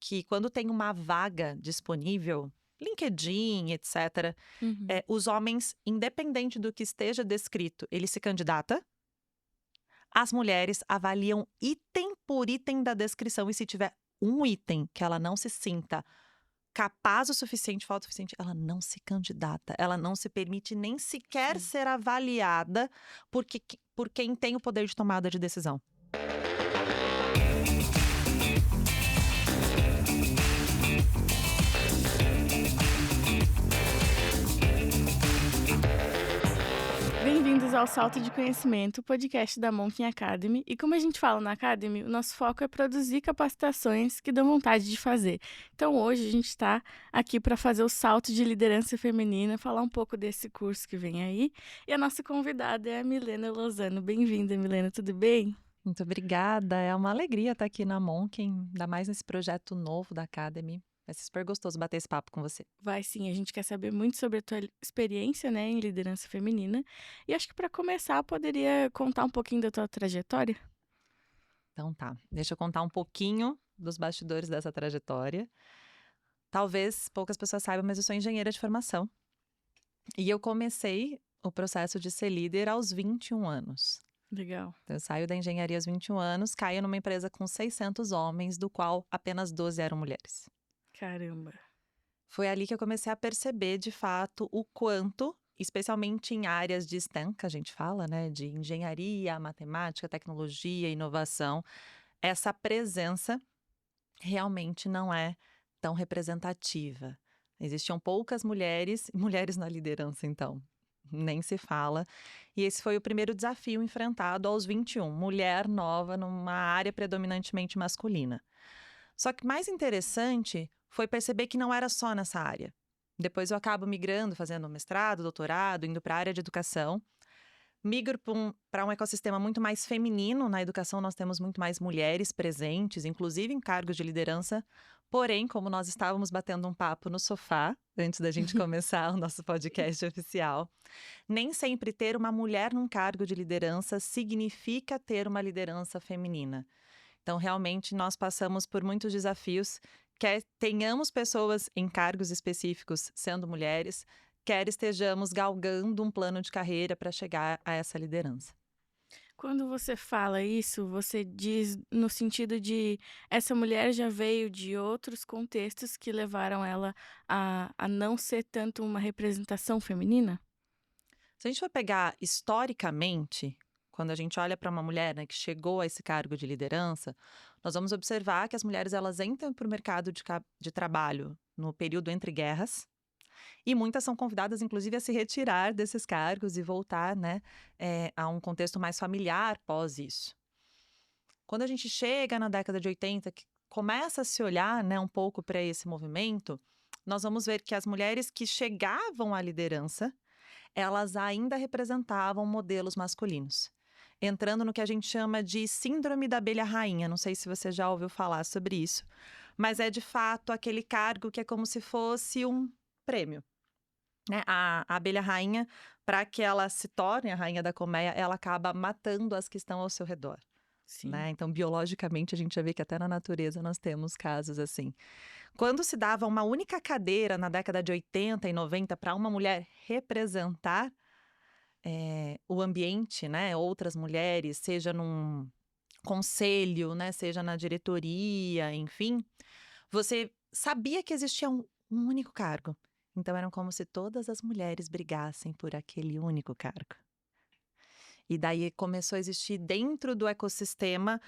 que quando tem uma vaga disponível, LinkedIn, etc., Uhum. os homens, independente do que esteja descrito, ele se candidata. As mulheres avaliam item por item da descrição e se tiver um item que ela não se sinta capaz o suficiente, falta o suficiente, ela não se candidata, ela não se permite nem sequer Sim. ser avaliada por quem tem o poder de tomada de decisão. Bem-vindos ao Salto de Conhecimento, o podcast da Monkin Academy. E como a gente fala na Academy, o nosso foco é produzir capacitações que dão vontade de fazer. Então hoje a gente está aqui para fazer o salto de liderança feminina, falar um pouco desse curso que vem aí. E a nossa convidada é a Milena Lozano. Bem-vinda, Milena, tudo bem? Muito obrigada, é uma alegria estar aqui na Monkin, ainda mais nesse projeto novo da Academy. Vai ser super gostoso bater esse papo com você. Vai sim, a gente quer saber muito sobre a tua experiência, né, em liderança feminina. E acho que para começar, poderia contar um pouquinho da tua trajetória? Então tá, deixa eu contar um pouquinho dos bastidores dessa trajetória. Talvez poucas pessoas saibam, mas eu sou engenheira de formação. E eu comecei o processo de ser líder aos 21 anos. Legal. Então, eu saio da engenharia aos 21 anos, caio numa empresa com 600 homens, do qual apenas 12 eram mulheres. Caramba. Foi ali que eu comecei a perceber, de fato, o quanto, especialmente em áreas de STEM, que a gente fala, né, de engenharia, matemática, tecnologia, inovação, essa presença realmente não é tão representativa. Existiam poucas mulheres, mulheres na liderança, então, nem se fala. E esse foi o primeiro desafio enfrentado aos 21, mulher nova numa área predominantemente masculina. Só que mais interessante foi perceber que não era só nessa área. Depois eu acabo migrando, fazendo mestrado, doutorado, indo para a área de educação. Migro para um ecossistema muito mais feminino. Na educação, nós temos muito mais mulheres presentes, inclusive em cargos de liderança. Porém, como nós estávamos batendo um papo no sofá, antes da gente começar o nosso podcast oficial, nem sempre ter uma mulher num cargo de liderança significa ter uma liderança feminina. Então, realmente, nós passamos por muitos desafios, quer tenhamos pessoas em cargos específicos sendo mulheres, quer estejamos galgando um plano de carreira para chegar a essa liderança. Quando você fala isso, você diz no sentido de essa mulher já veio de outros contextos que levaram ela a não ser tanto uma representação feminina? Se a gente for pegar historicamente, quando a gente olha para uma mulher, né, que chegou a esse cargo de liderança, nós vamos observar que as mulheres elas entram para o mercado de trabalho no período entre guerras. E muitas são convidadas, inclusive, a se retirar desses cargos e voltar, né, a um contexto mais familiar pós isso. Quando a gente chega na década de 80, que começa a se olhar, né, um pouco para esse movimento, nós vamos ver que as mulheres que chegavam à liderança, elas ainda representavam modelos masculinos. Entrando no que a gente chama de síndrome da abelha rainha. Não sei se você já ouviu falar sobre isso, mas é de fato aquele cargo que é como se fosse um prêmio, né? A abelha rainha, para que ela se torne a rainha da colmeia, ela acaba matando as que estão ao seu redor, Sim. né? Então, biologicamente, a gente já vê que até na natureza nós temos casos assim. Quando se dava uma única cadeira na década de 80 e 90 para uma mulher representar o ambiente, né? Outras mulheres, seja num conselho, né? Seja na diretoria, enfim, você sabia que existia um único cargo. Então, eram como se todas as mulheres brigassem por aquele único cargo. E daí começou a existir dentro do ecossistema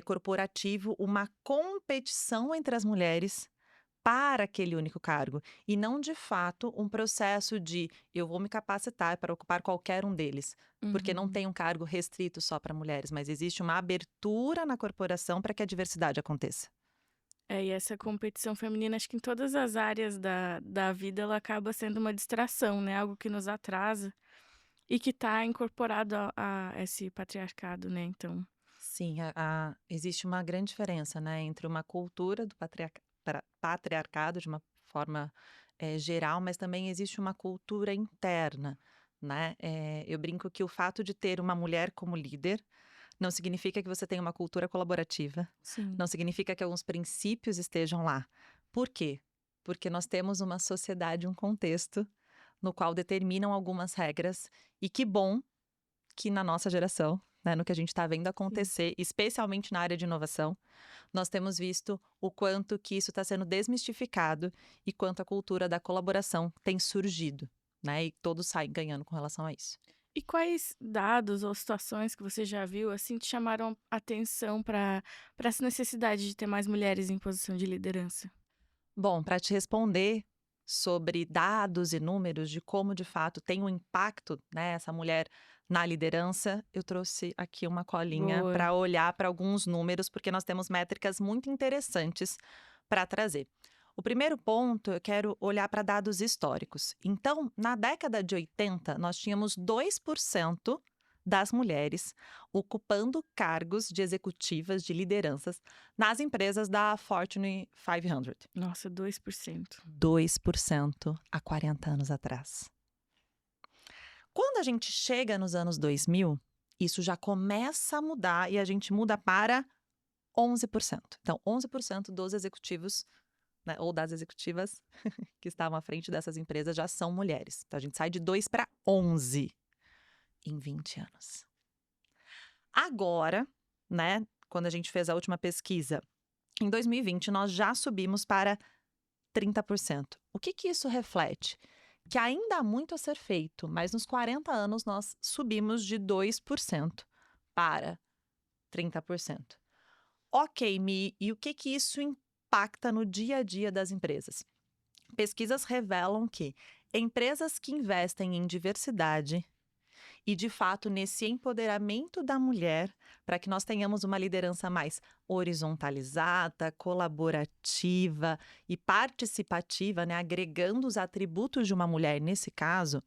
corporativo uma competição entre as mulheres para aquele único cargo. E não, de fato, um processo de eu vou me capacitar para ocupar qualquer um deles. Porque não Uhum. tem um cargo restrito só para mulheres, mas existe uma abertura na corporação para que a diversidade aconteça. É, e essa competição feminina, acho que em todas as áreas da vida, ela acaba sendo uma distração, né? Algo que nos atrasa e que está incorporado a esse patriarcado, né? Então, Sim, existe uma grande diferença, né, entre uma cultura do patriarcado de uma forma geral, mas também existe uma cultura interna, né? Eu brinco que o fato de ter uma mulher como líder Não significa que você tenha uma cultura colaborativa. Sim. Não significa que alguns princípios estejam lá. Por quê? Porque nós temos uma sociedade, um contexto no qual determinam algumas regras. E que bom que na nossa geração, né, no que a gente está vendo Sim. acontecer, especialmente na área de inovação, nós temos visto o quanto que isso está sendo desmistificado e quanto a cultura da colaboração tem surgido, né? E todos saem ganhando com relação a isso. E quais dados ou situações que você já viu, assim, te chamaram atenção para essa necessidade de ter mais mulheres em posição de liderança? Bom, para te responder sobre dados e números de como de fato tem um impacto, né, essa mulher na liderança, eu trouxe aqui uma colinha Boa. para olhar para alguns números, porque nós temos métricas muito interessantes para trazer. O primeiro ponto, eu quero olhar para dados históricos. Então, na década de 80, nós tínhamos 2% das mulheres ocupando cargos de executivas, de lideranças, nas empresas da Fortune 500. Nossa, 2%. 2% há 40 anos atrás. Quando a gente chega nos anos 2000, isso já começa a mudar e a gente muda para 11%. Então, 11% dos executivos, né, ou das executivas que estavam à frente dessas empresas já são mulheres. Então, a gente sai de 2 para 11 em 20 anos. Agora, né, quando a gente fez a última pesquisa, em 2020, nós já subimos para 30%. O que isso reflete? Que ainda há muito a ser feito, mas nos 40 anos nós subimos de 2% para 30%. Ok, Mi, e o que isso impacta no dia a dia das empresas? Pesquisas revelam que empresas que investem em diversidade e, de fato, nesse empoderamento da mulher, para que nós tenhamos uma liderança mais horizontalizada, colaborativa e participativa, né, agregando os atributos de uma mulher nesse caso,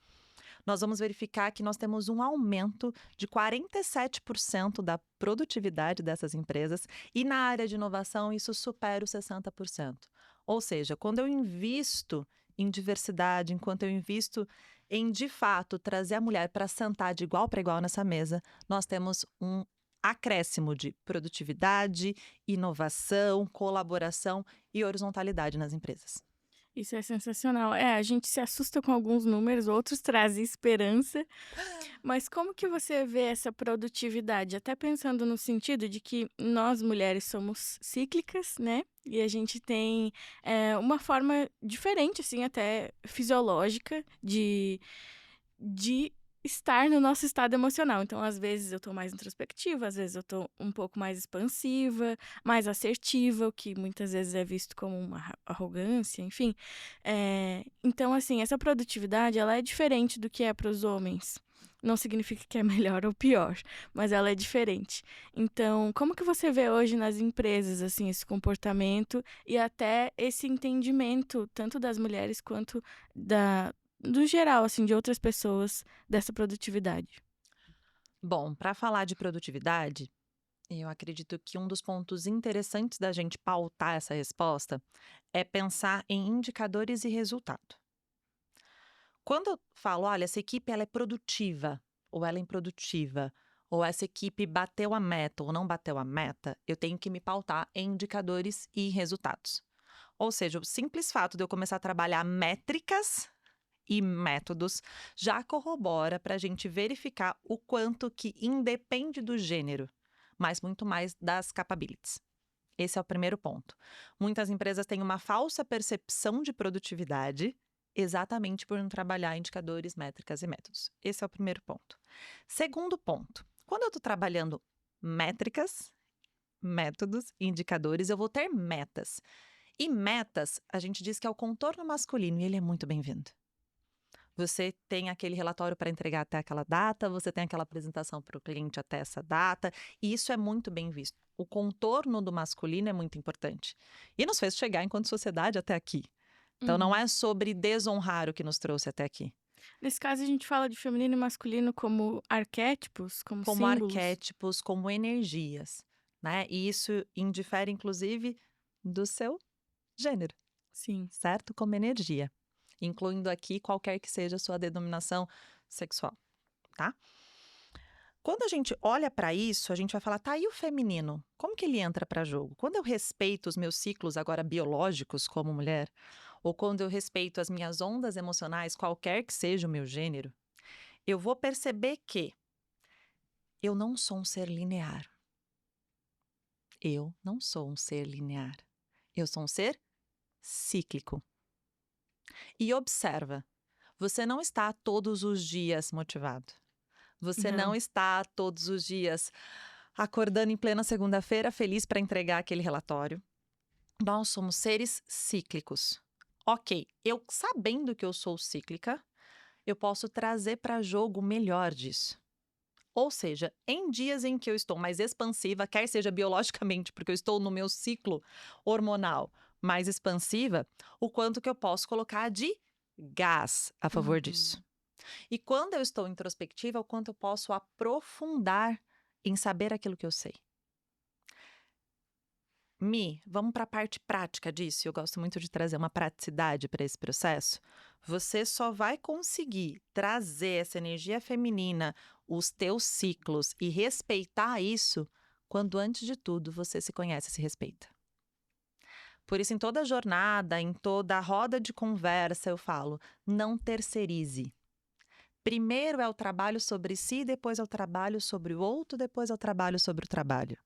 nós vamos verificar que nós temos um aumento de 47% da produtividade dessas empresas e na área de inovação isso supera os 60%. Ou seja, quando eu invisto em diversidade, enquanto eu invisto em, de fato, trazer a mulher para sentar de igual para igual nessa mesa, nós temos um acréscimo de produtividade, inovação, colaboração e horizontalidade nas empresas. Isso é sensacional. É, a gente se assusta com alguns números, outros trazem esperança. Mas como que você vê essa produtividade? Até pensando no sentido de que nós mulheres somos cíclicas, né? E a gente tem uma forma diferente, assim, até fisiológica de estar no nosso estado emocional. Então, às vezes eu tô mais introspectiva, às vezes eu tô um pouco mais expansiva, mais assertiva, o que muitas vezes é visto como uma arrogância, enfim. Então, assim, essa produtividade, ela é diferente do que é para os homens. Não significa que é melhor ou pior, mas ela é diferente. Então, como que você vê hoje nas empresas, assim, esse comportamento e até esse entendimento, tanto das mulheres quanto do geral, assim, de outras pessoas, dessa produtividade? Bom, para falar de produtividade, eu acredito que um dos pontos interessantes da gente pautar essa resposta é pensar em indicadores e resultado. Quando eu falo, olha, essa equipe ela é produtiva ou ela é improdutiva, ou essa equipe bateu a meta ou não bateu a meta, eu tenho que me pautar em indicadores e resultados. Ou seja, o simples fato de eu começar a trabalhar métricas e métodos já corrobora para a gente verificar o quanto que independe do gênero, mas muito mais das capabilities. Esse é o primeiro ponto. Muitas empresas têm uma falsa percepção de produtividade exatamente por não trabalhar indicadores, métricas e métodos. Esse é o primeiro ponto. Segundo ponto, quando eu estou trabalhando métricas, métodos e indicadores, eu vou ter metas. E metas, a gente diz que é o contorno masculino e ele é muito bem-vindo. Você tem aquele relatório para entregar até aquela data, você tem aquela apresentação para o cliente até essa data, e isso é muito bem visto. O contorno do masculino é muito importante. E nos fez chegar, enquanto sociedade, até aqui. Então, não Uhum. é sobre desonrar o que nos trouxe até aqui. Nesse caso, a gente fala de feminino e masculino como arquétipos, como Como símbolos? arquétipos, como energias, né? E isso indifere, inclusive, do seu gênero, Sim. certo? Como energia. Incluindo aqui qualquer que seja a sua denominação sexual, tá? Quando a gente olha para isso, a gente vai falar, tá, e o feminino? Como que ele entra para jogo? Quando eu respeito os meus ciclos agora biológicos como mulher, ou quando eu respeito as minhas ondas emocionais, qualquer que seja o meu gênero, eu vou perceber que eu não sou um ser linear. Eu não sou um ser linear. Eu sou um ser cíclico. E observa, você não está todos os dias motivado. Você não Não. está todos os dias acordando em plena segunda-feira feliz para entregar aquele relatório. Nós somos seres cíclicos. Ok, eu sabendo que eu sou cíclica, eu posso trazer para jogo o melhor disso. Ou seja, em dias em que eu estou mais expansiva, quer seja biologicamente, porque eu estou no meu ciclo hormonal mais expansiva, o quanto que eu posso colocar de gás a favor disso. Uhum. E quando eu estou introspectiva, o quanto eu posso aprofundar em saber aquilo que eu sei. Vamos para a parte prática disso. Eu gosto muito de trazer uma praticidade para esse processo. Você só vai conseguir trazer essa energia feminina, os teus ciclos e respeitar isso quando, antes de tudo, você se conhece e se respeita. Por isso, em toda jornada, em toda roda de conversa, eu falo: não terceirize. Primeiro é o trabalho sobre si, depois é o trabalho sobre o outro, depois é o trabalho sobre o trabalho.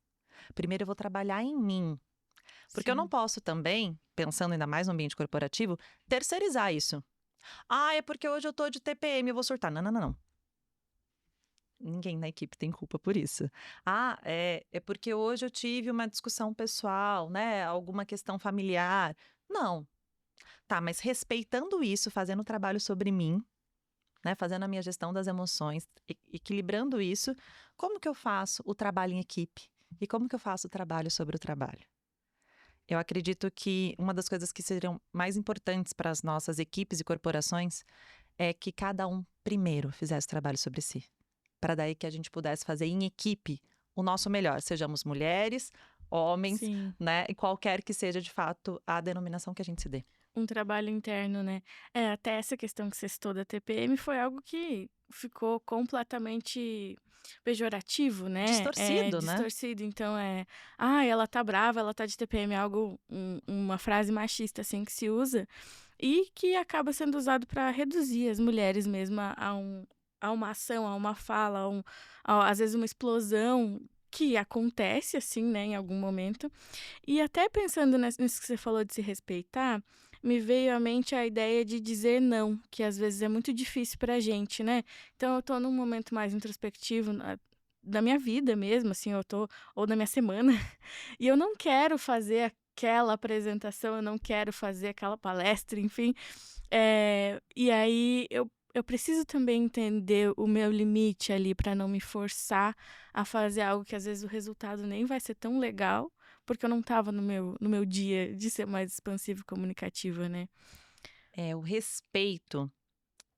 Primeiro eu vou trabalhar em mim. Porque eu não Sim. posso também, pensando ainda mais no ambiente corporativo, terceirizar isso. Ah, é porque hoje eu tô de TPM, eu vou surtar. Não, não, não, não. Ninguém na equipe tem culpa por isso. Ah, é porque hoje eu tive uma discussão pessoal, né? Alguma questão familiar. Não. Tá, mas respeitando isso, fazendo o trabalho sobre mim, né? Fazendo a minha gestão das emoções, equilibrando isso, como que eu faço o trabalho em equipe? E como que eu faço o trabalho sobre o trabalho? Eu acredito que uma das coisas que seriam mais importantes para as nossas equipes e corporações é que cada um primeiro fizesse o trabalho sobre si. Para daí que a gente pudesse fazer em equipe o nosso melhor, sejamos mulheres, homens, Sim. né? E qualquer que seja de fato a denominação que a gente se dê. Um trabalho interno, né. É, até essa questão que você citou da TPM foi algo que ficou completamente pejorativo, né, Distorcido, né? distorcido. Então, "Ai, ela tá brava, ela tá de TPM", é algo uma frase machista, assim, que se usa e que acaba sendo usado para reduzir as mulheres mesmo a uma ação, a uma fala, às vezes uma explosão que acontece, assim, né, em algum momento. E até pensando nisso que você falou de se respeitar, me veio à mente a ideia de dizer não, que às vezes é muito difícil pra gente, né. Então eu tô num momento mais introspectivo da minha vida mesmo, assim, ou da minha semana, e eu não quero fazer aquela apresentação, eu não quero fazer aquela palestra, enfim. E aí eu preciso também entender o meu limite ali para não me forçar a fazer algo que às vezes o resultado nem vai ser tão legal, porque eu não estava no meu dia de ser mais expansiva e comunicativa, né. O respeito,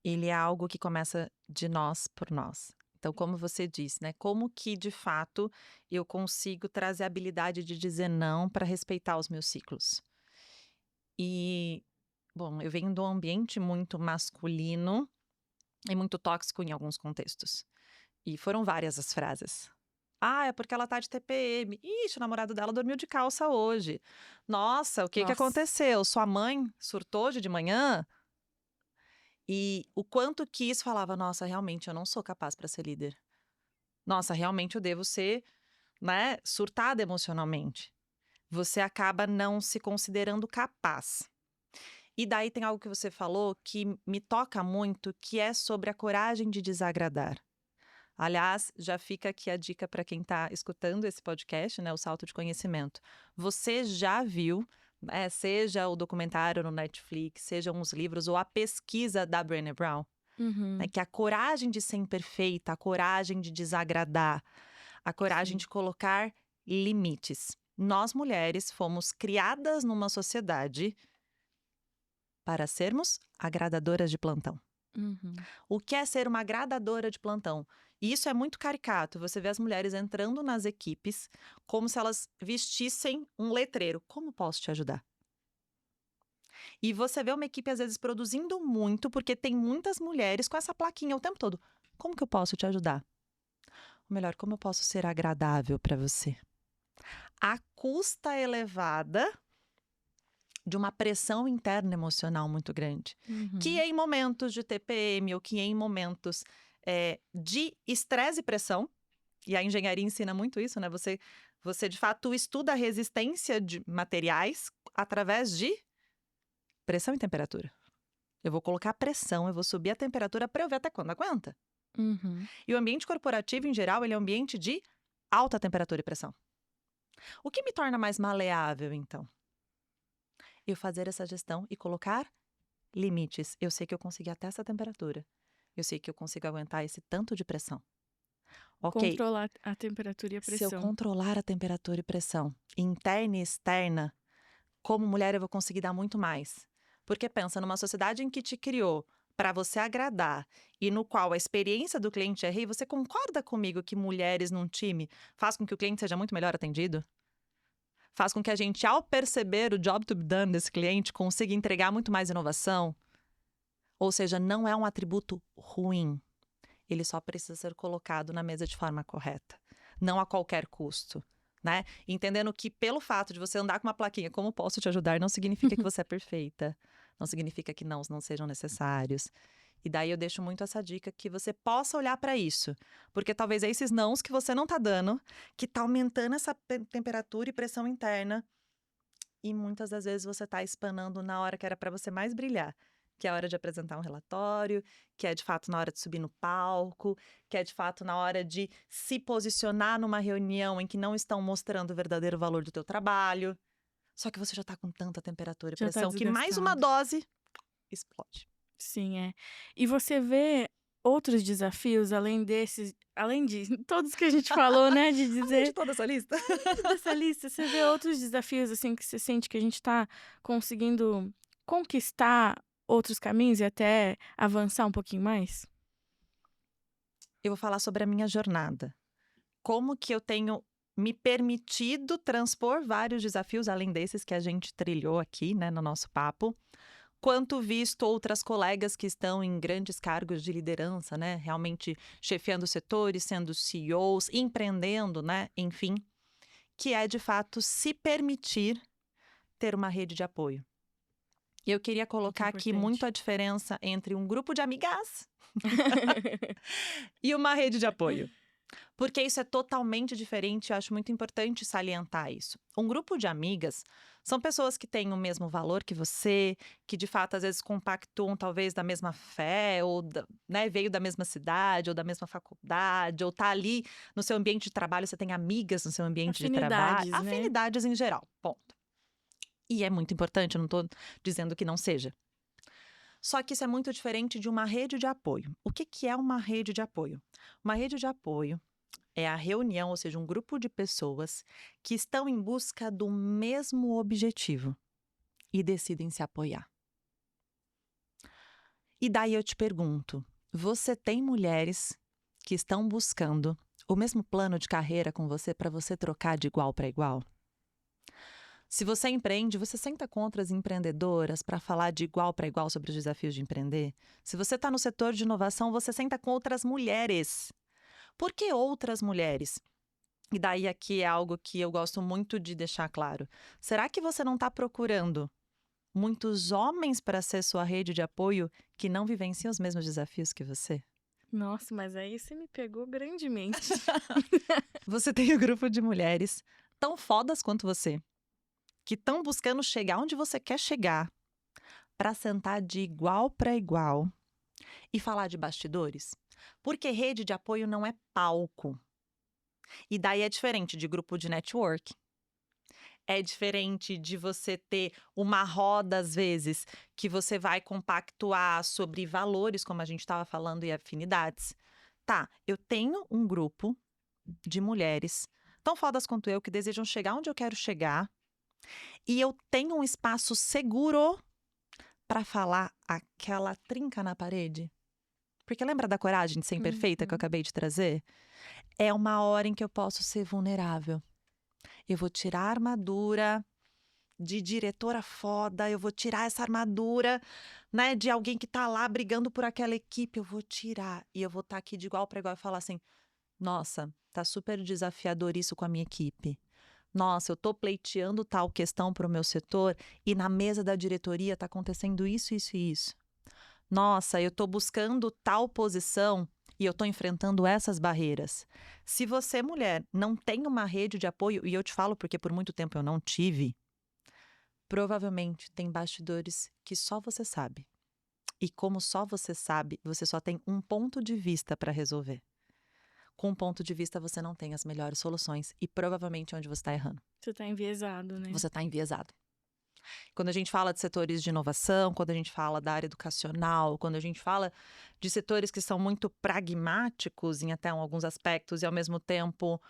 ele é algo que começa de nós por nós. Então, como você disse, né? Como que de fato eu consigo trazer a habilidade de dizer não para respeitar os meus ciclos? E, bom, eu venho de um ambiente muito masculino e muito tóxico em alguns contextos. E foram várias as frases. Ah, é porque ela tá de TPM. Ixi, o namorado dela dormiu de calça hoje. Nossa, o que que Nossa. aconteceu? Sua mãe surtou hoje de manhã? E o quanto que isso falava, nossa, realmente eu não sou capaz para ser líder. Nossa, realmente eu devo ser, né, surtada emocionalmente. Você acaba não se considerando capaz. E daí tem algo que você falou que me toca muito, que é sobre a coragem de desagradar. Aliás, já fica aqui a dica para quem está escutando esse podcast, né, o Salto de Conhecimento. Você já viu, né, seja o documentário no Netflix, sejam os livros ou a pesquisa da Brené Brown, né, Uhum. que a coragem de ser imperfeita, a coragem de desagradar, a coragem Sim. de colocar limites. Nós mulheres fomos criadas numa sociedade para sermos agradadoras de plantão. Uhum. O que é ser uma agradadora de plantão? E isso é muito caricato. Você vê as mulheres entrando nas equipes como se elas vestissem um letreiro. Como posso te ajudar? E você vê uma equipe, às vezes, produzindo muito, porque tem muitas mulheres com essa plaquinha o tempo todo. Como que eu posso te ajudar? Ou melhor, como eu posso ser agradável para você? A custa elevada de uma pressão interna emocional muito grande. Que Uhum. em momentos de TPM ou que em momentos de estresse e pressão, e a engenharia ensina muito isso, né? Você de fato estuda a resistência de materiais através de pressão e temperatura. Eu vou colocar pressão, eu vou subir a temperatura para eu ver até quando aguenta. Uhum. E o ambiente corporativo, em geral, ele é um ambiente de alta temperatura e pressão. O que me torna mais maleável, então? Eu fazer essa gestão e colocar limites. Eu sei que eu consigo ir até essa temperatura. Eu sei que eu consigo aguentar esse tanto de pressão. Ok, Controlar a temperatura e a se eu pressão. controlar a temperatura e pressão, interna e externa, como mulher eu vou conseguir dar muito mais. Porque pensa, numa sociedade em que te criou para você agradar e no qual a experiência do cliente é rei, você concorda comigo que mulheres num time faz com que o cliente seja muito melhor atendido? Faz com que a gente, ao perceber o job to be done desse cliente, consiga entregar muito mais inovação? Ou seja, não é um atributo ruim. Ele só precisa ser colocado na mesa de forma correta, não a qualquer custo, né? Entendendo que pelo fato de você andar com uma plaquinha, como posso te ajudar, não significa que você é perfeita, não significa que não sejam necessários. E daí eu deixo muito essa dica que você possa olhar para isso, porque talvez é esses nãos que você não tá dando, que tá aumentando essa temperatura e pressão interna, e muitas das vezes você tá espanando na hora que era para você mais brilhar, que é a hora de apresentar um relatório, que é de fato na hora de subir no palco, que é de fato na hora de se posicionar numa reunião em que não estão mostrando o verdadeiro valor do teu trabalho. Só que você já tá com tanta temperatura e Já tá pressão que mais uma desgastado. dose explode. Sim, é. E você vê outros desafios além de todos que a gente falou, né, de Além de dizer toda essa lista. dessa lista, você vê outros desafios, assim, que você sente que a gente tá conseguindo conquistar outros caminhos e até avançar um pouquinho mais? Eu vou falar sobre a minha jornada. Como que eu tenho me permitido transpor vários desafios, além desses que a gente trilhou aqui, né, no nosso papo, quanto visto outras colegas que estão em grandes cargos de liderança, né, realmente chefiando setores, sendo CEOs, empreendendo, né, enfim, que é de fato se permitir ter uma rede de apoio. E eu queria Muito colocar aqui muito importante. a diferença entre um grupo de amigas e uma rede de apoio. Porque isso é totalmente diferente, eu acho muito importante salientar isso. Um grupo de amigas são pessoas que têm o mesmo valor que você, que de fato às vezes compactuam talvez da mesma fé, ou né, veio da mesma cidade, ou da mesma faculdade, ou tá ali no seu ambiente de trabalho, você tem amigas no seu ambiente de trabalho, Afinidades, né? afinidades em geral, ponto. E é muito importante, eu não estou dizendo que não seja. Só que isso é muito diferente de uma rede de apoio. O que que é uma rede de apoio? Uma rede de apoio é a reunião, ou seja, um grupo de pessoas que estão em busca do mesmo objetivo e decidem se apoiar. E daí eu te pergunto: você tem mulheres que estão buscando o mesmo plano de carreira com você para você trocar de igual para igual? Se você empreende, você senta com outras empreendedoras para falar de igual para igual sobre os desafios de empreender? Se você está no setor de inovação, você senta com outras mulheres. Por que outras mulheres? E daí aqui é algo que eu gosto muito de deixar claro. Será que você não está procurando muitos homens para ser sua rede de apoio que não vivenciam os mesmos desafios que você? Nossa, mas aí você me pegou grandemente. Você tem um grupo de mulheres tão fodas quanto você, que estão buscando chegar onde você quer chegar, para sentar de igual para igual e falar de bastidores. Porque rede de apoio não é palco. E daí é diferente de grupo de network. É diferente de você ter uma roda, às vezes, que você vai compactuar sobre valores, como a gente estava falando, e afinidades. Tá, eu tenho um grupo de mulheres tão fodas quanto eu, que desejam chegar onde eu quero chegar, e eu tenho um espaço seguro para falar aquela trinca na parede. Porque lembra da coragem de ser imperfeita que eu Uhum. acabei de trazer? É uma hora em que eu posso ser vulnerável. Eu vou tirar a armadura de diretora foda, eu vou tirar essa armadura, né, de alguém que tá lá brigando por aquela equipe, eu vou tirar e eu vou estar aqui de igual para igual e falar assim: Nossa, tá super desafiador isso com a minha equipe. Nossa, eu tô pleiteando tal questão para o meu setor e na mesa da diretoria tá acontecendo isso, isso e isso. Nossa, eu tô buscando tal posição e eu tô enfrentando essas barreiras. Se você, mulher, não tem uma rede de apoio, e eu te falo porque por muito tempo eu não tive, provavelmente tem bastidores que só você sabe. E como só você sabe, você só tem um ponto de vista para resolver. Com um ponto de vista, você não tem as melhores soluções e provavelmente é onde você está errando. Você tá enviesado, né? Você está enviesado. Quando a gente fala de setores de inovação, quando a gente fala da área educacional, quando a gente fala de setores que são muito pragmáticos em até alguns aspectos e ao mesmo tempo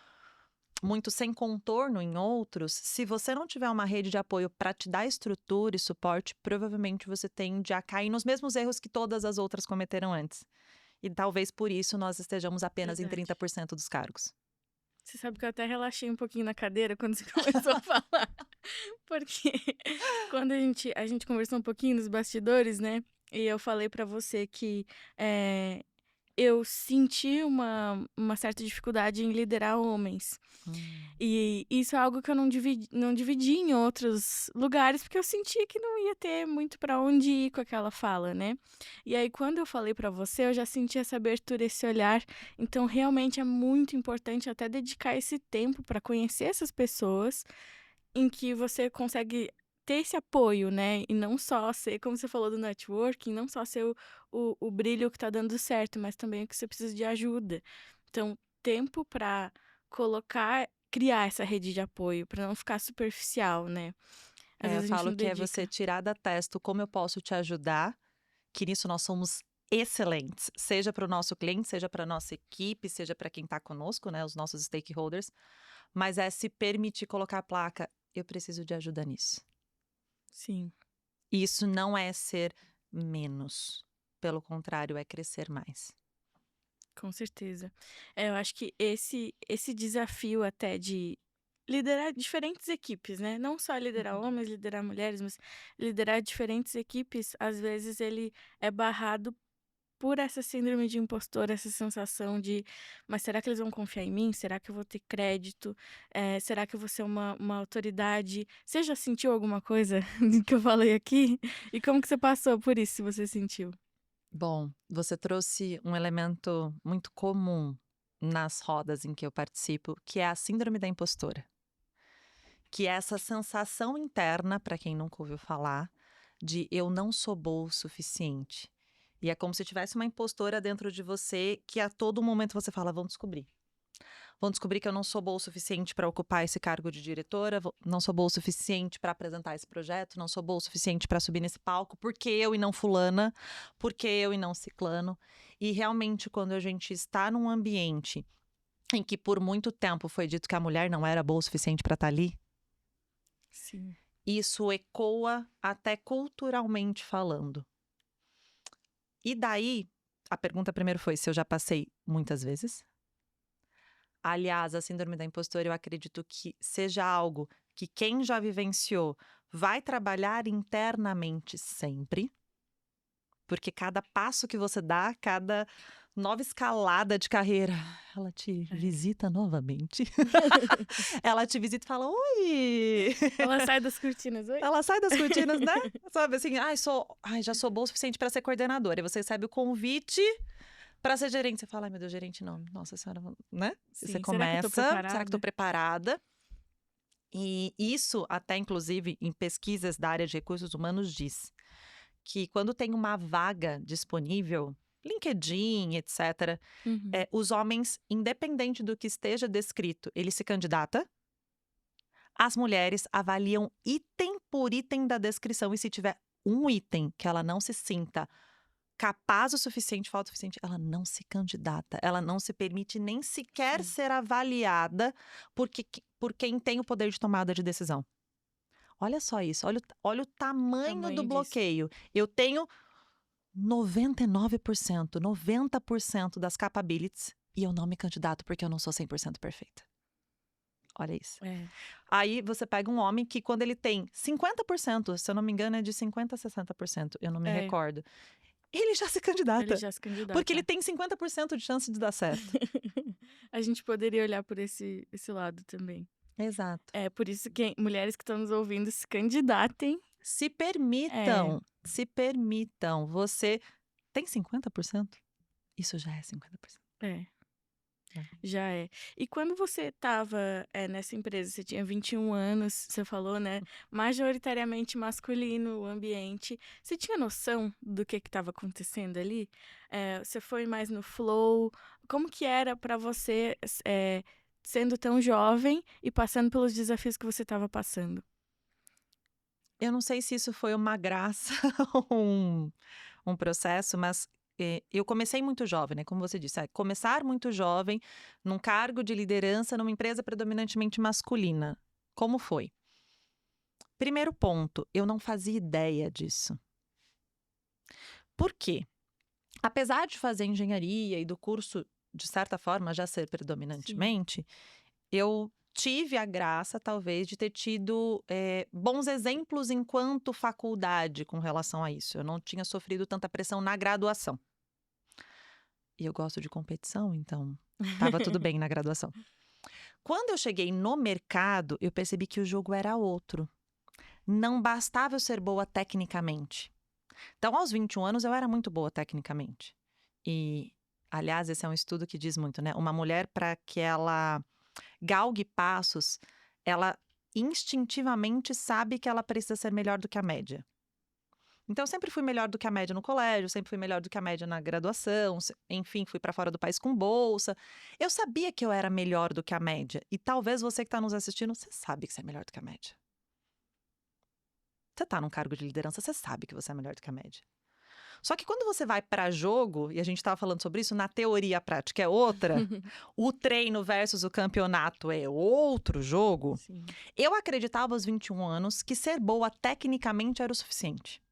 muito sem contorno em outros, se você não tiver uma rede de apoio para te dar estrutura e suporte, provavelmente você tende a cair nos mesmos erros que todas as outras cometeram antes. E talvez por isso nós estejamos apenas em Verdade. 30% dos cargos. Você sabe que eu até relaxei um pouquinho na cadeira quando você começou a falar. Porque quando a gente conversou um pouquinho nos bastidores, né? E eu falei pra você que eu senti uma certa dificuldade em liderar homens. E isso é algo que eu não dividi em outros lugares, porque eu sentia que não ia ter muito pra onde ir com aquela fala, né? E aí, quando eu falei pra você, eu já senti essa abertura, esse olhar. Então, realmente é muito importante até dedicar esse tempo pra conhecer essas pessoas, em que você consegue ter esse apoio, né? E não só ser, como você falou do networking, não só ser o brilho que tá dando certo, mas também o que você precisa de ajuda. Então, tempo pra criar essa rede de apoio, pra não ficar superficial, né? Às Eu vezes a gente falo não que é você dedica. tirar da testa o como eu posso te ajudar, que nisso nós somos excelentes, seja para o nosso cliente, seja para a nossa equipe, seja para quem está conosco, né, os nossos stakeholders, mas é se permitir colocar a placa, eu preciso de ajuda nisso. Sim, Isso não é ser menos, pelo contrário, é crescer mais. com certeza. Eu acho que esse desafio até de liderar diferentes equipes, né? Não só liderar Uhum. homens, liderar mulheres, mas liderar diferentes equipes, às vezes ele é barrado por essa síndrome de impostor, essa sensação de: "Mas será que eles vão confiar em mim? Será que eu vou ter crédito? Será que eu vou ser uma autoridade?". Você já sentiu alguma coisa do que eu falei aqui? E como que você passou por isso, se você sentiu? Bom, você trouxe um elemento muito comum nas rodas em que eu participo, que é a síndrome da impostora. Que é essa sensação interna, para quem nunca ouviu falar, de eu não sou boa o suficiente. E é como se tivesse uma impostora dentro de você que a todo momento você fala: vão descobrir. Vão descobrir que eu não sou boa o suficiente para ocupar esse cargo de diretora, não sou boa o suficiente para apresentar esse projeto, não sou boa o suficiente para subir nesse palco, porque eu e não fulana, porque eu e não ciclano. E realmente, quando a gente está num ambiente em que por muito tempo foi dito que a mulher não era boa o suficiente para estar ali, Sim. isso ecoa até culturalmente falando. E daí, a pergunta primeiro foi se eu já passei muitas vezes. Aliás, a síndrome da impostora, eu acredito que seja algo que quem já vivenciou vai trabalhar internamente sempre, porque cada passo que você dá, cada nova escalada de carreira, ela te É. visita novamente. Ela te visita e fala: Oi! Ela sai das cortinas: "Oi". Ela sai das cortinas, né? Sabe assim, já sou boa o suficiente para ser coordenadora. E você recebe o convite para ser gerente. Você fala: ai, meu Deus, gerente não. Nossa senhora, né? E você Sim. Será que eu tô começa, será que estou preparada? preparada? E isso, até inclusive, em pesquisas da área de recursos humanos, diz que quando tem uma vaga disponível, LinkedIn, etc., Uhum. os homens, independente do que esteja descrito, ele se candidata. As mulheres avaliam item por item da descrição e se tiver um item que ela não se sinta capaz o suficiente, falta o suficiente, ela não se candidata, ela não se permite nem sequer Sim. ser avaliada por quem tem o poder de tomada de decisão. Olha só isso, olha o tamanho do Tamanho disso. bloqueio. Eu tenho 99%, 90% das capabilities e eu não me candidato porque eu não sou 100% perfeita. Olha isso. É. Aí você pega um homem que quando ele tem 50%, se eu não me engano é de 50% a 60%, eu não me É, recordo, ele já se ele candidata, já se porque ele candidata. tem 50% de chance de dar certo. A gente poderia olhar por esse lado também. Exato. É por isso que mulheres que estão nos ouvindo se candidatem. Se É, permitam, se permitam. Você tem 50%? Isso já é 50%. é. Né? Já é. E quando você estava, nessa empresa, você tinha 21 anos, você falou, né, majoritariamente masculino o ambiente, você tinha noção do que estava acontecendo ali? Você foi mais no flow? Como que era para você, sendo tão jovem e passando pelos desafios que você estava passando? Eu não sei se isso foi uma graça ou um processo, mas eu comecei muito jovem, né? Como você disse, começar muito jovem, num cargo de liderança numa empresa predominantemente masculina. Como foi? Primeiro ponto, eu não fazia ideia disso. Por quê? Apesar de fazer engenharia e do curso, de certa forma, já ser Sim. predominantemente, eu tive a graça, talvez, de ter tido bons exemplos enquanto faculdade com relação a isso. Eu não tinha sofrido tanta pressão na graduação. E eu gosto de competição, então estava tudo bem na graduação. Quando eu cheguei no mercado, eu percebi que o jogo era outro. Não bastava eu ser boa tecnicamente. Então, aos 21 anos, eu era muito boa tecnicamente. E, aliás, esse é um estudo que diz muito, né? Uma mulher, para que ela galgue passos, ela instintivamente sabe que ela precisa ser melhor do que a média. Então, eu sempre fui melhor do que a média no colégio, sempre fui melhor do que a média na graduação, enfim, fui para fora do país com bolsa. Eu sabia que eu era melhor do que a média. E talvez você que está nos assistindo, você sabe que você é melhor do que a média. Você está num cargo de liderança, você sabe que você é melhor do que a média. Só que quando você vai para jogo, e a gente estava falando sobre isso, na teoria a prática é outra, o treino versus o campeonato é outro jogo. Sim. Eu acreditava aos 21 anos que ser boa tecnicamente era o suficiente.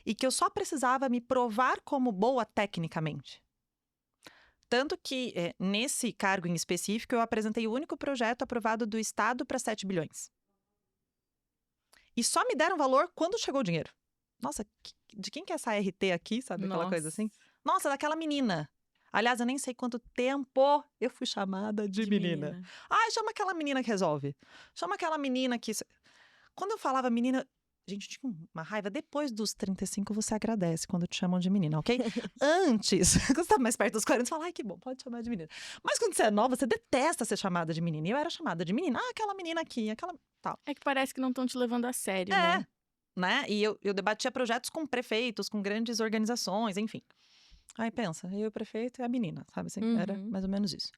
E que eu só precisava me provar como boa tecnicamente. Tanto que, nesse cargo em específico, eu apresentei o único projeto aprovado do Estado para 7 bilhões. E só me deram valor quando chegou o dinheiro. Nossa, de quem que é essa RT aqui, sabe aquela coisa Nossa, assim? Nossa, daquela menina. Aliás, eu nem sei quanto tempo eu fui chamada de de menina. menina. Ah, chama aquela menina que resolve. Chama aquela menina que... Quando eu falava menina, gente, eu tinha uma raiva. Depois dos 35, você agradece quando te chamam de menina, ok? Antes, quando você tá mais perto dos 40, você fala, ai, que bom, pode chamar de menina. Mas quando você é nova, você detesta ser chamada de menina. E eu era chamada de menina. Ah, aquela menina aqui, aquela... Tal. É que parece que não estão te levando a sério, É, né? né? E eu debatia projetos com prefeitos, com grandes organizações, enfim. Aí pensa, eu e o prefeito e a menina, sabe assim? Era Uhum. mais ou menos isso.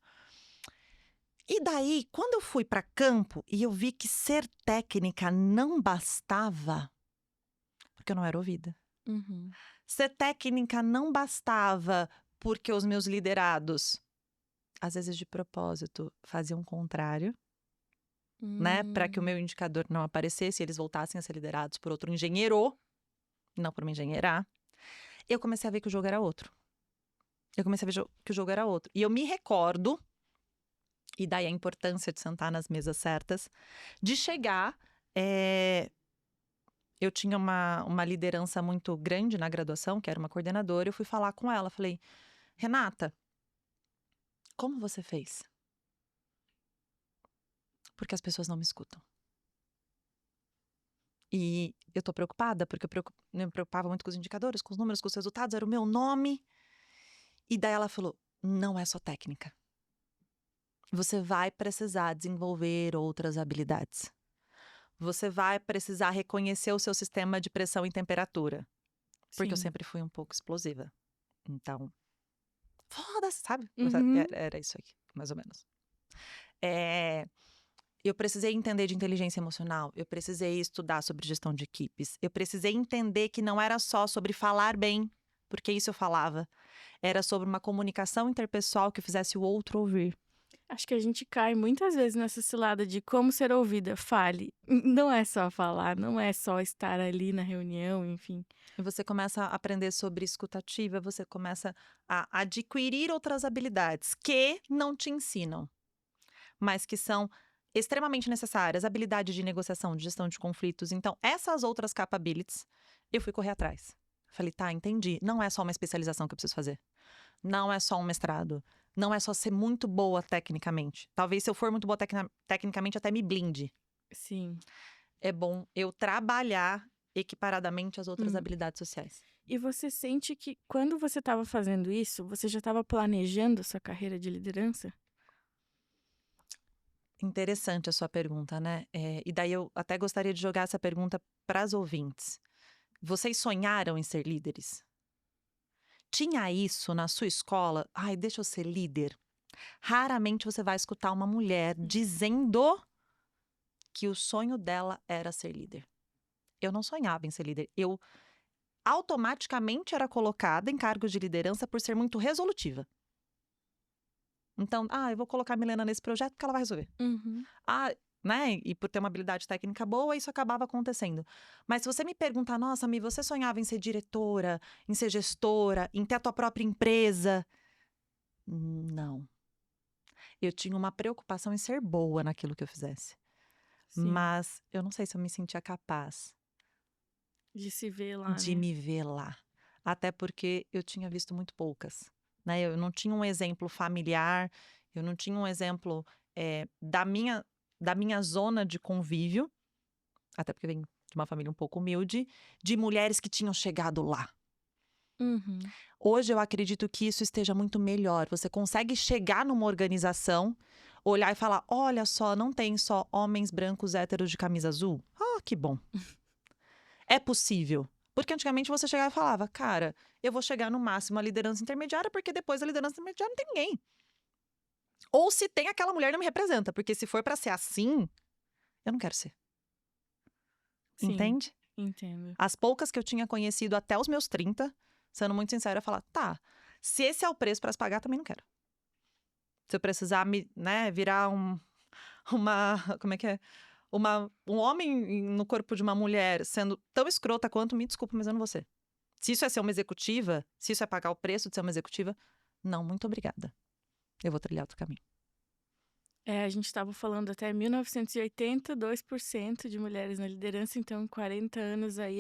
E daí, quando eu fui para campo e eu vi que ser técnica não bastava, porque eu não era ouvida. Uhum. Ser técnica não bastava porque os meus liderados, às vezes de propósito, faziam o contrário, né? Para que o Hum. meu indicador não aparecesse e eles voltassem a ser liderados por outro engenheiro, não por uma engenheira. Eu comecei a ver que o jogo era outro. Eu comecei a ver que o jogo era outro. E eu me recordo, e daí a importância de sentar nas mesas certas, de chegar. Eu tinha uma liderança muito grande na graduação, que era uma coordenadora, eu fui falar com ela. Falei, Renata, como você fez? Porque as pessoas não me escutam. E eu tô preocupada, porque eu me preocupava muito com os indicadores, com os números, com os resultados, era o meu nome. E daí ela falou, não é só técnica. Você vai precisar desenvolver outras habilidades. Você vai precisar reconhecer o seu sistema de pressão e temperatura. Porque eu Sim. sempre fui um pouco explosiva. Então, foda-se, sabe? Uhum. Era isso aí, mais ou menos. Eu precisei entender de inteligência emocional. Eu precisei estudar sobre gestão de equipes. Eu precisei entender que não era só sobre falar bem, porque isso eu falava. Era sobre uma comunicação interpessoal que fizesse o outro ouvir. Acho que a gente cai muitas vezes nessa cilada de como ser ouvida. Fale. Não é só falar, não é só estar ali na reunião, enfim. E você começa a aprender sobre escutativa, você começa a adquirir outras habilidades que não te ensinam, mas que são extremamente necessárias. Habilidade de negociação, de gestão de conflitos. Então, essas outras capabilities, eu fui correr atrás. Falei, tá, entendi. Não é só uma especialização que eu preciso fazer. Não é só um mestrado. não é só ser muito boa tecnicamente. Talvez se eu for muito boa tecnicamente até me blinde. Sim. É bom eu trabalhar equiparadamente as outras Hum. habilidades sociais. E você sente que quando você estava fazendo isso, você já estava planejando sua carreira de liderança? Interessante a sua pergunta, né? E daí eu até gostaria de jogar essa pergunta para as ouvintes. Vocês sonharam em ser líderes? Tinha isso na sua escola? Ai, deixa eu ser líder. Raramente você vai escutar uma mulher dizendo que o sonho dela era ser líder. Eu não sonhava em ser líder. Eu automaticamente era colocada em cargos de liderança por ser muito resolutiva. Então, eu vou colocar a Milena nesse projeto porque ela vai resolver. Uhum. Né? E por ter uma habilidade técnica boa, isso acabava acontecendo. Mas se você me perguntar, nossa, Mi, você sonhava em ser diretora, em ser gestora, em ter a tua própria empresa? Não. Eu tinha uma preocupação em ser boa naquilo que eu fizesse. Sim. Mas eu não sei se eu me sentia capaz De se ver lá, de né? me ver lá. Até porque eu tinha visto muito poucas. Né? Eu não tinha um exemplo familiar, eu não tinha um exemplo da minha zona de convívio, até porque eu venho de uma família um pouco humilde, de mulheres que tinham chegado lá. Uhum. Hoje eu acredito que isso esteja muito melhor. Você consegue chegar numa organização, olhar e falar: olha só, não tem só homens brancos héteros de camisa azul? Ah, que bom. É possível. Porque antigamente você chegava e falava: cara, eu vou chegar no máximo à liderança intermediária, porque depois da liderança intermediária não tem ninguém. Ou se tem, aquela mulher não me representa, porque se for pra ser assim, eu não quero ser. Sim, Entende? entendo. As poucas que eu tinha conhecido até os meus 30, sendo muito sincera, eu falar: tá, se esse é o preço pra se pagar, também não quero. Se eu precisar virar uma, como é que é? Um homem no corpo de uma mulher sendo tão escrota quanto, me desculpa, mas eu não vou ser. Se isso é ser uma executiva, se isso é pagar o preço de ser uma executiva, não, muito obrigada. Eu vou trilhar outro caminho. A gente estava falando até 1980, 2% de mulheres na liderança, então em 40 anos aí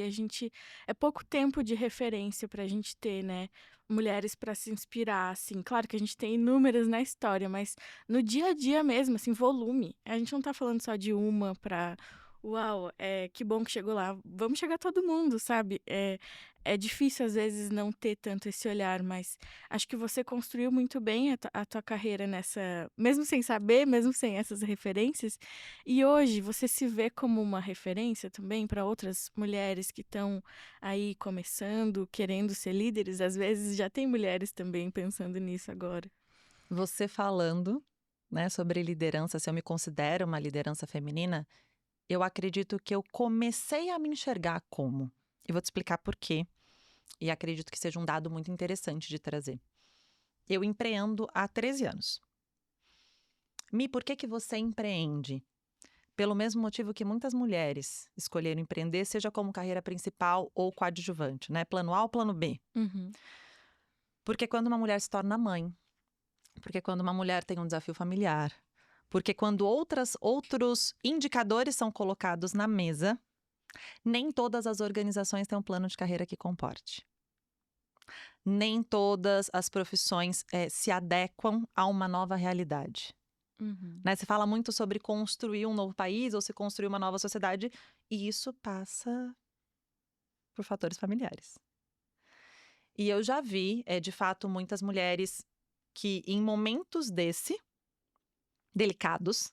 é pouco tempo de referência para a gente ter, né, mulheres para se inspirar, assim. Claro que a gente tem inúmeras na história, mas no dia a dia mesmo, assim, volume. A gente não tá falando só de uma para uau, que bom que chegou lá. Vamos chegar todo mundo, sabe? É difícil às vezes não ter tanto esse olhar, mas acho que você construiu muito bem a tua carreira nessa, mesmo sem saber, mesmo sem essas referências. E hoje você se vê como uma referência também para outras mulheres que estão aí começando, querendo ser líderes. Às vezes já tem mulheres também pensando nisso agora. Você falando, né, sobre liderança, se eu me considero uma liderança feminina, eu acredito que eu comecei a me enxergar como. E vou te explicar por quê. E acredito que seja um dado muito interessante de trazer. Eu empreendo há 13 anos. Mi, por que você empreende? Pelo mesmo motivo que muitas mulheres escolheram empreender, seja como carreira principal ou coadjuvante, né? Plano A ou plano B. Uhum. Porque quando uma mulher se torna mãe, porque quando uma mulher tem um desafio familiar, porque quando outros indicadores são colocados na mesa, nem todas as organizações têm um plano de carreira que comporte. Nem todas as profissões se adequam a uma nova realidade. Uhum. Né? Se fala muito sobre construir um novo país ou se construir uma nova sociedade, e isso passa por fatores familiares. E eu já vi, de fato, muitas mulheres que em momentos delicados,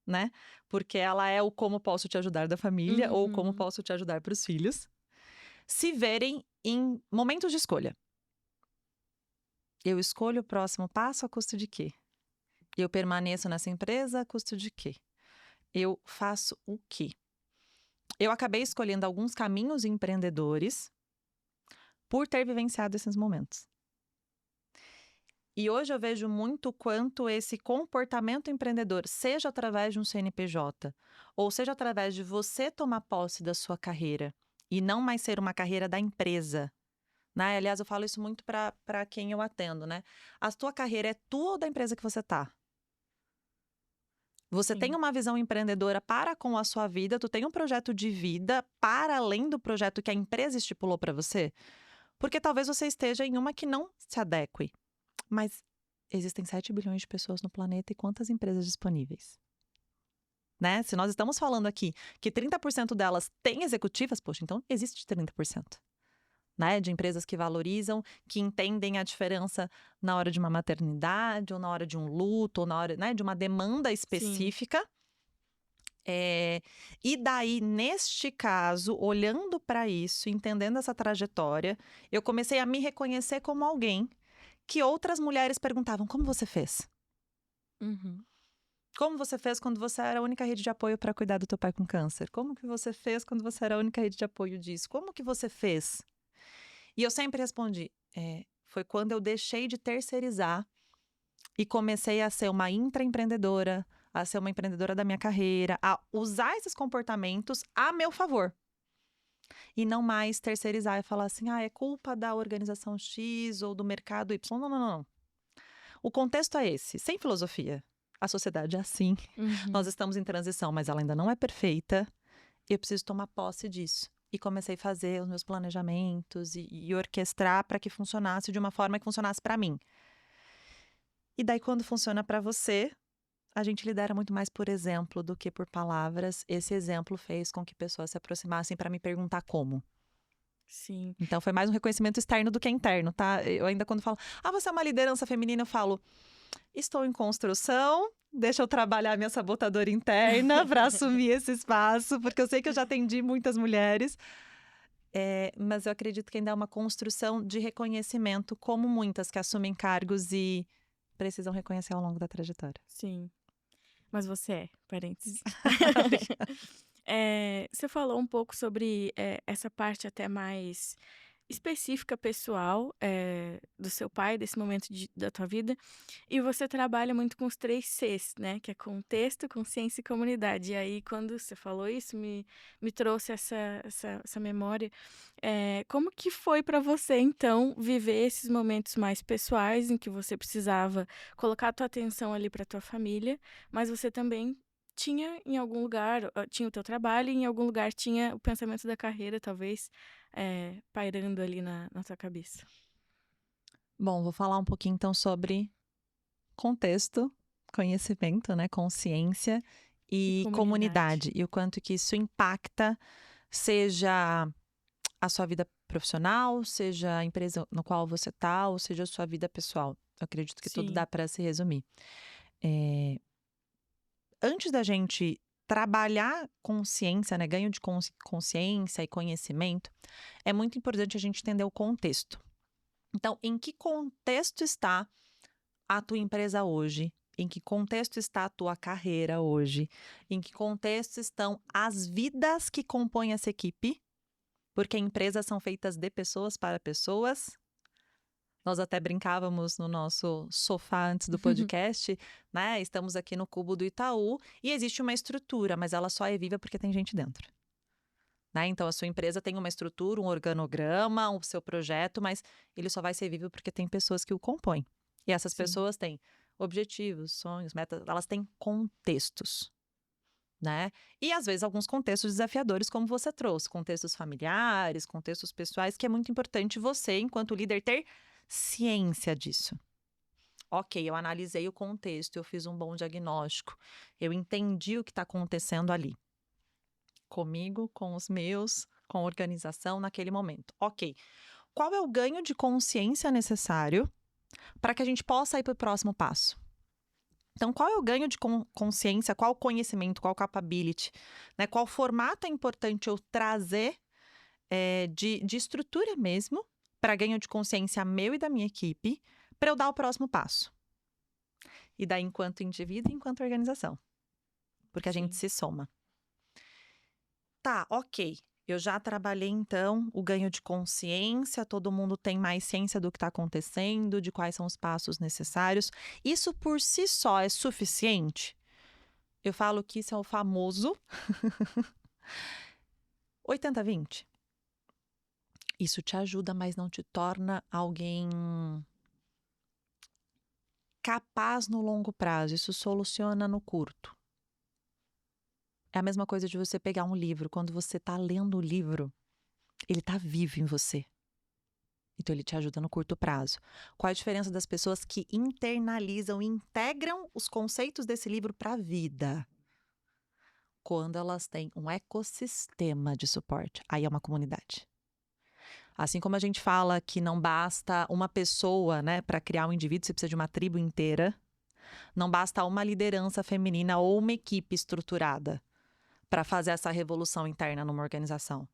né? Porque ela é o como posso te ajudar da família ou como Uhum. posso te ajudar para os filhos, se verem em momentos de escolha. Eu escolho o próximo passo a custo de quê? Eu permaneço nessa empresa a custo de quê? Eu faço o quê? Eu acabei escolhendo alguns caminhos empreendedores por ter vivenciado esses momentos. E hoje eu vejo muito quanto esse comportamento empreendedor, seja através de um CNPJ, ou seja através de você tomar posse da sua carreira e não mais ser uma carreira da empresa. Né? Aliás, eu falo isso muito para quem eu atendo, né? A tua carreira é tua ou da empresa que você está? Você tem Sim. uma visão empreendedora para com a sua vida, tu tem um projeto de vida para além do projeto que a empresa estipulou para você? Porque talvez você esteja em uma que não se adeque. Mas existem 7 bilhões de pessoas no planeta e quantas empresas disponíveis? Né? Se nós estamos falando aqui que 30% delas têm executivas, poxa, então existe 30%. Né, de empresas que valorizam, que entendem a diferença na hora de uma maternidade, ou na hora de um luto, ou na hora, né, de uma demanda Sim. específica. E daí, neste caso, olhando para isso, entendendo essa trajetória, eu comecei a me reconhecer como alguém que outras mulheres perguntavam: como você fez? Uhum. Como você fez quando você era a única rede de apoio para cuidar do teu pai com câncer? Como que você fez quando você era a única rede de apoio disso? Como que você fez? E eu sempre respondi: foi quando eu deixei de terceirizar e comecei a ser uma intraempreendedora, a ser uma empreendedora da minha carreira, a usar esses comportamentos a meu favor. E não mais terceirizar e falar assim: é culpa da organização X ou do mercado Y. Não, não, não, não. O contexto é esse, sem filosofia. A sociedade é assim. Nós Uhum. estamos em transição, mas ela ainda não é perfeita. Eu preciso tomar posse disso. E comecei a fazer os meus planejamentos e orquestrar para que funcionasse de uma forma que funcionasse para mim. E daí, quando funciona para você, a gente lidera muito mais por exemplo do que por palavras. Esse exemplo fez com que pessoas se aproximassem para me perguntar como. Sim. Então, foi mais um reconhecimento externo do que interno, tá? Eu ainda quando falo, você é uma liderança feminina, eu falo, estou em construção, deixa eu trabalhar minha sabotadora interna para assumir esse espaço, porque eu sei que eu já atendi muitas mulheres. Mas eu acredito que ainda é uma construção de reconhecimento, como muitas que assumem cargos e precisam reconhecer ao longo da trajetória. Sim. Mas você é, parênteses. Você falou um pouco sobre, essa parte até mais específica, pessoal, do seu pai, desse momento da tua vida, e você trabalha muito com os 3 Cs, né, que é contexto, consciência e comunidade. E aí, quando você falou isso, me trouxe essa memória. Como que foi para você, então, viver esses momentos mais pessoais, em que você precisava colocar a tua atenção ali para tua família, mas você também tinha em algum lugar, tinha o teu trabalho e em algum lugar tinha o pensamento da carreira, talvez, pairando ali na tua cabeça. Bom, vou falar um pouquinho então sobre contexto, conhecimento, né, consciência E e comunidade. comunidade, e o quanto que isso impacta, seja a sua vida profissional, seja a empresa no qual você está, ou seja a sua vida pessoal. Eu acredito que tudo dá Sim, para se resumir. Eh, Antes da gente trabalhar consciência, né, ganho de consciência e conhecimento, é muito importante a gente entender o contexto. Então, em que contexto está a tua empresa hoje? Em que contexto está a tua carreira hoje? Em que contexto estão as vidas que compõem essa equipe? Porque empresas são feitas de pessoas para pessoas. Nós até brincávamos no nosso sofá antes do podcast, né? Estamos aqui no cubo do Itaú e existe uma estrutura, mas ela só é viva porque tem gente dentro. Né? Então, a sua empresa tem uma estrutura, um organograma, o seu projeto, mas ele só vai ser vivo porque tem pessoas que o compõem. E essas sim, pessoas têm objetivos, sonhos, metas, elas têm contextos, né? E às vezes alguns contextos desafiadores, como você trouxe, contextos familiares, contextos pessoais, que é muito importante você, enquanto líder, ter ciência disso. Ok, eu analisei o contexto, eu fiz um bom diagnóstico, eu entendi o que está acontecendo ali. Comigo, com os meus, com a organização naquele momento. Ok. Qual é o ganho de consciência necessário para que a gente possa ir para o próximo passo? Então, qual é o ganho de consciência, qual o conhecimento, qual capability, né? Qual formato é importante eu trazer de estrutura mesmo para ganho de consciência meu e da minha equipe para eu dar o próximo passo? E daí, enquanto indivíduo e enquanto organização, porque a gente sim. se soma. Tá, ok. Eu já trabalhei, então, o ganho de consciência, todo mundo tem mais ciência do que está acontecendo, de quais são os passos necessários. Isso por si só é suficiente? Eu falo que isso é o famoso 80-20. Isso te ajuda, mas não te torna alguém capaz no longo prazo. Isso soluciona no curto. É a mesma coisa de você pegar um livro. Quando você está lendo o livro, ele está vivo em você. Então, ele te ajuda no curto prazo. Qual a diferença das pessoas que internalizam e integram os conceitos desse livro para a vida? Quando elas têm um ecossistema de suporte. Aí é uma comunidade. Assim como a gente fala que não basta uma pessoa, né, para criar um indivíduo, você precisa de uma tribo inteira. Não basta uma liderança feminina ou uma equipe estruturada para fazer essa revolução interna numa organização.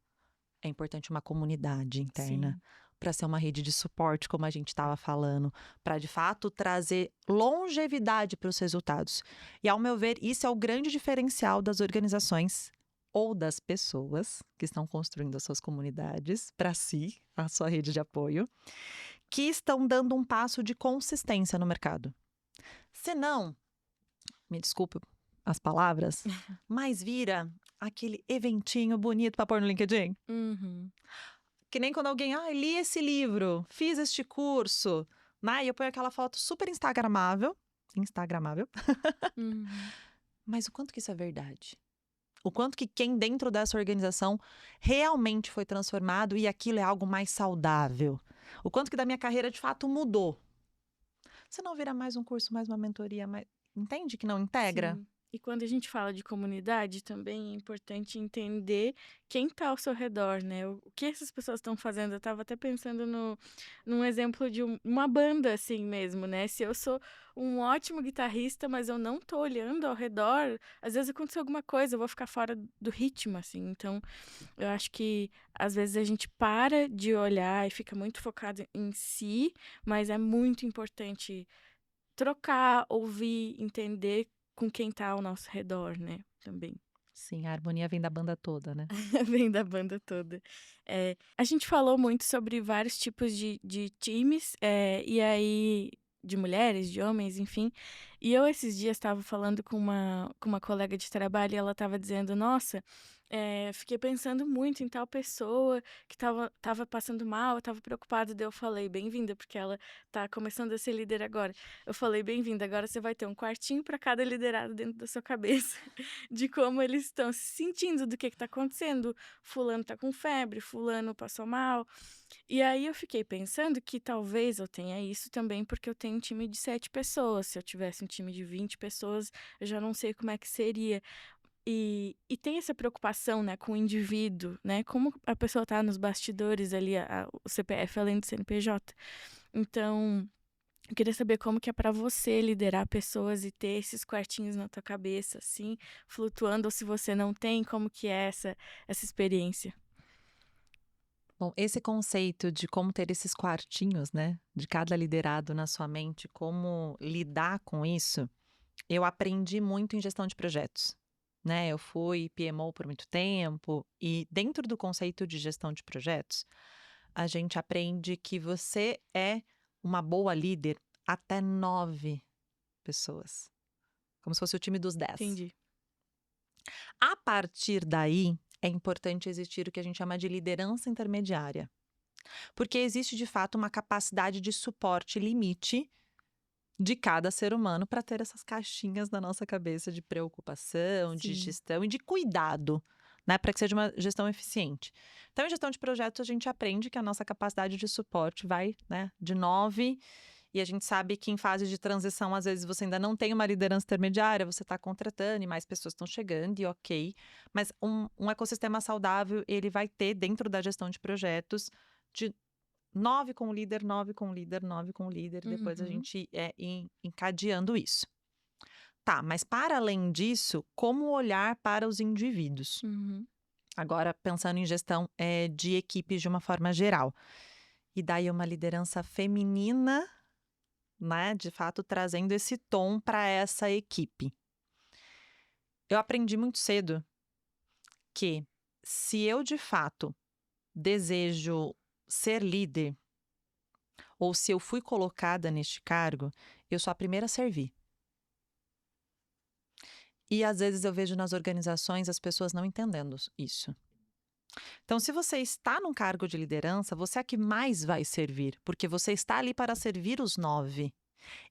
É importante uma comunidade interna Sim. para ser uma rede de suporte, como a gente estava falando, para de fato trazer longevidade para os resultados. E ao meu ver, isso é o grande diferencial das organizações ou das pessoas que estão construindo as suas comunidades para si, a sua rede de apoio, que estão dando um passo de consistência no mercado. Senão, me desculpe as palavras, mas vira aquele eventinho bonito para pôr no LinkedIn. Uhum. Que nem quando alguém, li esse livro, fiz este curso, né? E eu ponho aquela foto super instagramável, Uhum. mas o quanto que isso é verdade? O quanto que quem dentro dessa organização realmente foi transformado e aquilo é algo mais saudável? O quanto que da minha carreira de fato mudou? Você não vira mais um curso, mais uma mentoria, mais... Entende que não integra? Sim. E quando a gente fala de comunidade, também é importante entender quem está ao seu redor, né? O que essas pessoas estão fazendo. Eu estava até pensando num exemplo de uma banda, assim mesmo, né? Se eu sou um ótimo guitarrista, mas eu não tô olhando ao redor, às vezes aconteceu alguma coisa, eu vou ficar fora do ritmo, assim. Então, eu acho que às vezes a gente para de olhar e fica muito focado em si, mas é muito importante trocar, ouvir, entender com quem tá ao nosso redor, né, também. Sim, a harmonia vem da banda toda, né? Vem da banda toda. A gente falou muito sobre vários tipos de times, e aí de mulheres, de homens, enfim. E eu esses dias estava falando com uma colega de trabalho e ela estava dizendo: Nossa, fiquei pensando muito em tal pessoa que tava passando mal, eu estava preocupada. Daí eu falei: Bem-vinda, porque ela tá começando a ser líder agora. Eu falei: Bem-vinda, agora você vai ter um quartinho para cada liderado dentro da sua cabeça de como eles estão se sentindo, do que tá acontecendo. Fulano tá com febre, fulano passou mal. E aí eu fiquei pensando que talvez eu tenha isso também porque eu tenho um time de 7 pessoas. Se eu tivesse um time de 20 pessoas, eu já não sei como é que seria. E tem essa preocupação, né, com o indivíduo, né? Como a pessoa tá nos bastidores ali, o CPF além do CNPJ. Então, eu queria saber como que é pra você liderar pessoas e ter esses quartinhos na tua cabeça, assim, flutuando, ou se você não tem, como que é essa experiência? Bom, esse conceito de como ter esses quartinhos, né, de cada liderado na sua mente, como lidar com isso, eu aprendi muito em gestão de projetos, né? Eu fui PMO por muito tempo e dentro do conceito de gestão de projetos, a gente aprende que você é uma boa líder até 9 pessoas, como se fosse o time dos 10. Entendi. A partir daí, é importante existir o que a gente chama de liderança intermediária. Porque existe de fato uma capacidade de suporte limite de cada ser humano para ter essas caixinhas na nossa cabeça de preocupação, de Sim. gestão e de cuidado, né, para que seja uma gestão eficiente. Então, em gestão de projetos, a gente aprende que a nossa capacidade de suporte vai, né, de 9, e a gente sabe que em fase de transição, às vezes você ainda não tem uma liderança intermediária, você está contratando e mais pessoas estão chegando, e ok. Mas um ecossistema saudável, ele vai ter dentro da gestão de projetos de 9 com o líder, 9 com o líder, 9 com o líder, e depois a Uhum. gente encadeando isso. Tá, mas para além disso, como olhar para os indivíduos? Uhum. Agora, pensando em gestão de equipes de uma forma geral. E daí uma liderança feminina, né? De fato, trazendo esse tom para essa equipe. Eu aprendi muito cedo que se eu de fato desejo ser líder, ou se eu fui colocada neste cargo, eu sou a primeira a servir. E às vezes eu vejo nas organizações as pessoas não entendendo isso. Então, se você está num cargo de liderança, você é a que mais vai servir, porque você está ali para servir os 9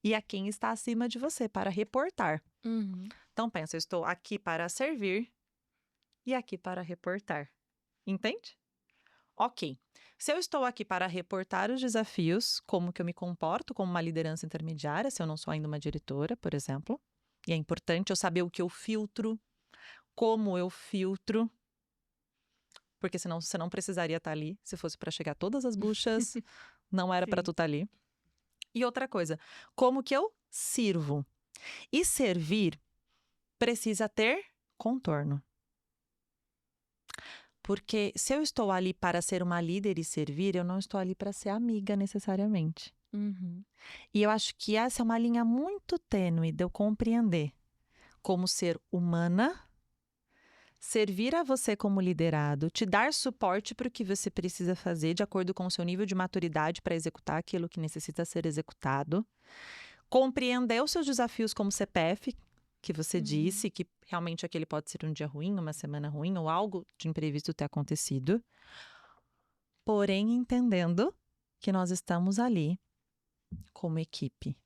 e a quem está acima de você para reportar. Uhum. Então, pensa, eu estou aqui para servir e aqui para reportar. Entende? Ok. Se eu estou aqui para reportar os desafios, como que eu me comporto como uma liderança intermediária, se eu não sou ainda uma diretora, por exemplo. E é importante eu saber o que eu filtro, como eu filtro, porque senão você não precisaria estar ali. Se fosse para chegar todas as buchas, não era para Sim. tu estar ali. E outra coisa, como que eu sirvo? E servir precisa ter contorno. Porque se eu estou ali para ser uma líder e servir, eu não estou ali para ser amiga necessariamente. Uhum. E eu acho que essa é uma linha muito tênue de eu compreender como ser humana, servir a você como liderado, te dar suporte para o que você precisa fazer de acordo com o seu nível de maturidade para executar aquilo que necessita ser executado, compreender os seus desafios como CPF, que você Uhum. disse que realmente aquele pode ser um dia ruim, uma semana ruim ou algo de imprevisto ter acontecido, porém entendendo que nós estamos ali como equipe.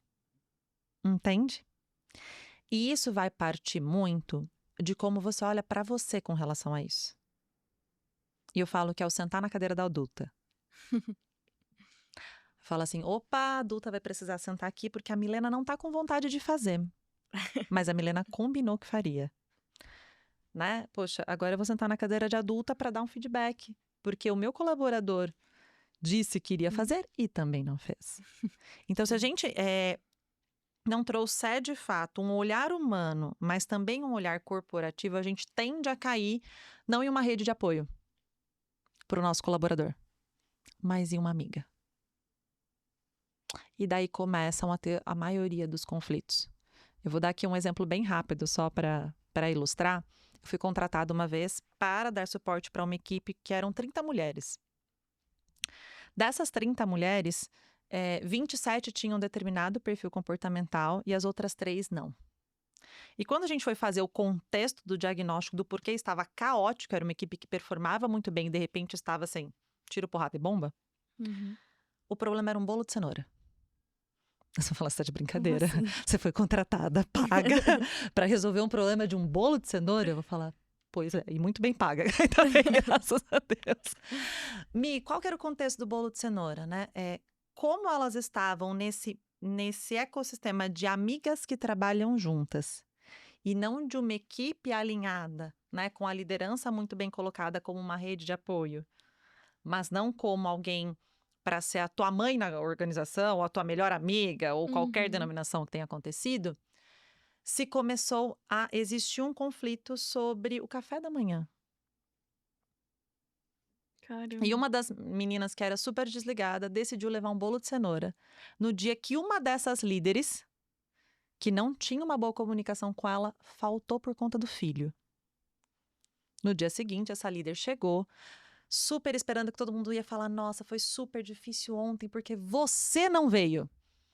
Entende? E isso vai partir muito de como você olha para você com relação a isso. E eu falo que é o sentar na cadeira da adulta. Fala assim, opa, a adulta vai precisar sentar aqui porque a Milena não tá com vontade de fazer. Mas a Milena combinou que faria. Né? Poxa, agora eu vou sentar na cadeira de adulta para dar um feedback. Porque o meu colaborador disse que iria fazer e também não fez. Então, se a Sim. gente não trouxer de fato um olhar humano, mas também um olhar corporativo, a gente tende a cair não em uma rede de apoio para o nosso colaborador, mas em uma amiga. E daí começam a ter a maioria dos conflitos. Eu vou dar aqui um exemplo bem rápido, só para ilustrar. Eu fui contratada uma vez para dar suporte para uma equipe que eram 30 mulheres. Dessas 30 mulheres, 27 tinham determinado perfil comportamental e as outras 3 não. E quando a gente foi fazer o contexto do diagnóstico do porquê estava caótico, era uma equipe que performava muito bem e de repente estava assim, tiro, porrada e bomba, Uhum. o problema era um bolo de cenoura. Você fala, você tá de Como brincadeira. assim? Você foi contratada, paga, para resolver um problema de um bolo de cenoura? Eu vou falar, pois é, e muito bem paga. Ainda bem, graças a Deus. Mi, qual que era o contexto do bolo de cenoura, né? Como elas estavam nesse ecossistema de amigas que trabalham juntas e não de uma equipe alinhada, né? Com a liderança muito bem colocada como uma rede de apoio, mas não como alguém para ser a tua mãe na organização, ou a tua melhor amiga, ou qualquer Uhum. denominação que tenha acontecido, se começou a existir um conflito sobre o café da manhã. E Caramba. uma das meninas que era super desligada decidiu levar um bolo de cenoura no dia que uma dessas líderes, que não tinha uma boa comunicação com ela, faltou por conta do filho. No dia seguinte, essa líder chegou, super esperando que todo mundo ia falar: nossa, foi super difícil ontem porque você não veio.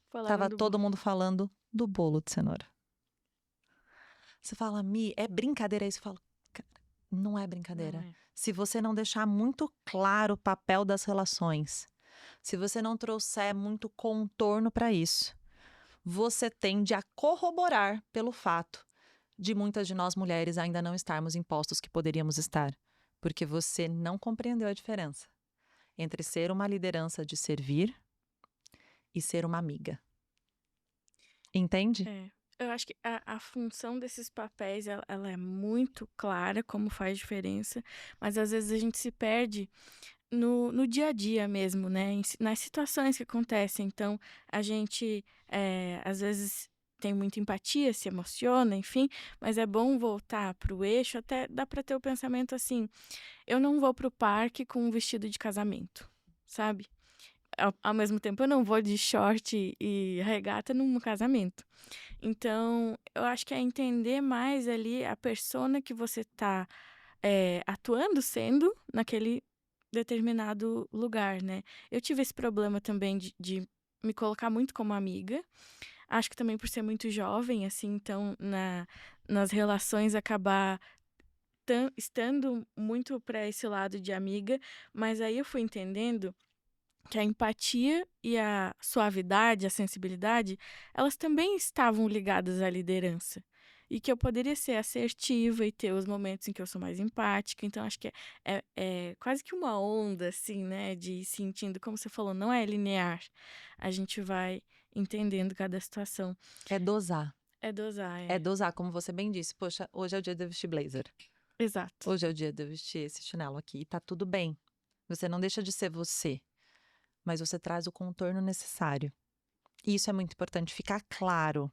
Falaram Tava do todo bolo. mundo falando do bolo de cenoura. Você fala, Mi, é brincadeira isso? Eu falo, cara, não é Não brincadeira. é. Se você não deixar muito claro o papel das relações, se você não trouxer muito contorno para isso, você tende a corroborar pelo fato de muitas de nós mulheres ainda não estarmos em postos que poderíamos estar, porque você não compreendeu a diferença entre ser uma liderança de servir e ser uma amiga. Entende? É. Eu acho que a função desses papéis, ela é muito clara, como faz diferença, mas às vezes a gente se perde no dia a dia mesmo, né? Nas situações que acontecem. Então, a gente, às vezes, tem muita empatia, se emociona, enfim, mas é bom voltar para o eixo, até dá para ter o pensamento assim: eu não vou para o parque com um vestido de casamento, sabe? Ao mesmo tempo, eu não vou de short e regata num casamento. Então, eu acho que é entender mais ali a persona que você está atuando sendo naquele determinado lugar, né. Eu tive esse problema também de me colocar muito como amiga, acho que também por ser muito jovem, assim, então nas relações acabar estando muito para esse lado de amiga, mas aí eu fui entendendo que a empatia e a suavidade, a sensibilidade, elas também estavam ligadas à liderança. e que eu poderia ser assertiva e ter os momentos em que eu sou mais empática. Então, acho que é quase que uma onda, assim, né, de ir sentindo, como você falou, não é linear. A gente vai entendendo cada situação. É dosar. É dosar, É dosar, como você bem disse. Poxa, hoje é o dia de eu vestir blazer. Exato. Hoje é o dia de eu vestir esse chinelo aqui. E tá tudo bem. Você não deixa de ser você, mas você traz o contorno necessário. E isso é muito importante, ficar claro.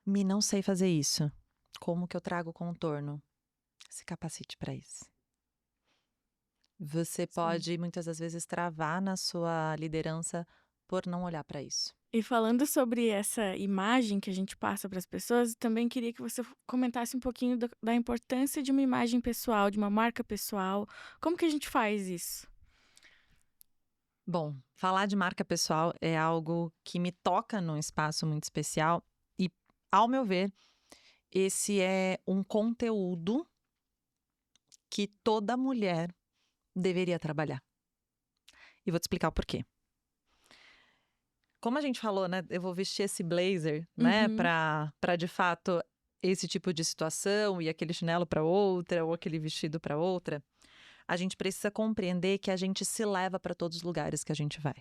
Não sei fazer isso. Como que eu trago o contorno? Se capacite para isso. Você Sim. pode, muitas das vezes, travar na sua liderança por não olhar para isso. E falando sobre essa imagem que a gente passa para as pessoas, também queria que você comentasse um pouquinho da importância de uma imagem pessoal, de uma marca pessoal. Como que a gente faz isso? Bom, falar de marca pessoal é algo que me toca num espaço muito especial e, ao meu ver, esse é um conteúdo que toda mulher deveria trabalhar. E vou te explicar o porquê. Como a gente falou, né? Eu vou vestir esse blazer, né? Uhum. Para de fato esse tipo de situação e aquele chinelo para outra ou aquele vestido para outra. A gente precisa compreender que a gente se leva para todos os lugares que a gente vai.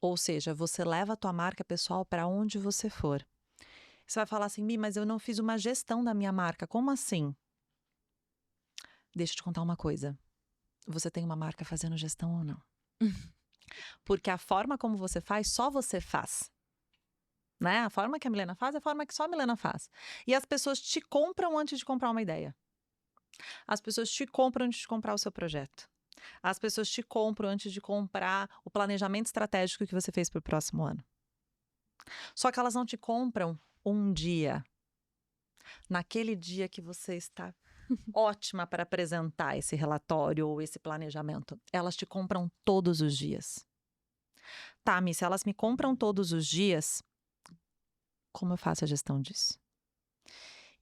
Ou seja, você leva a tua marca pessoal para onde você for. Você vai falar assim, mas eu não fiz uma gestão da minha marca. Como assim? Deixa eu te contar uma coisa. Você tem uma marca fazendo gestão ou não? Porque a forma como você faz, só você faz. Né? A forma que a Milena faz é a forma que só a Milena faz. E as pessoas te compram antes de comprar uma ideia. As pessoas te compram antes de comprar o seu projeto. As pessoas te compram antes de comprar o planejamento estratégico que você fez para o próximo ano. Só que elas não te compram um dia. Naquele dia que você está ótima para apresentar esse relatório ou esse planejamento. Elas te compram todos os dias. Tá, se elas me compram todos os dias, como eu faço a gestão disso?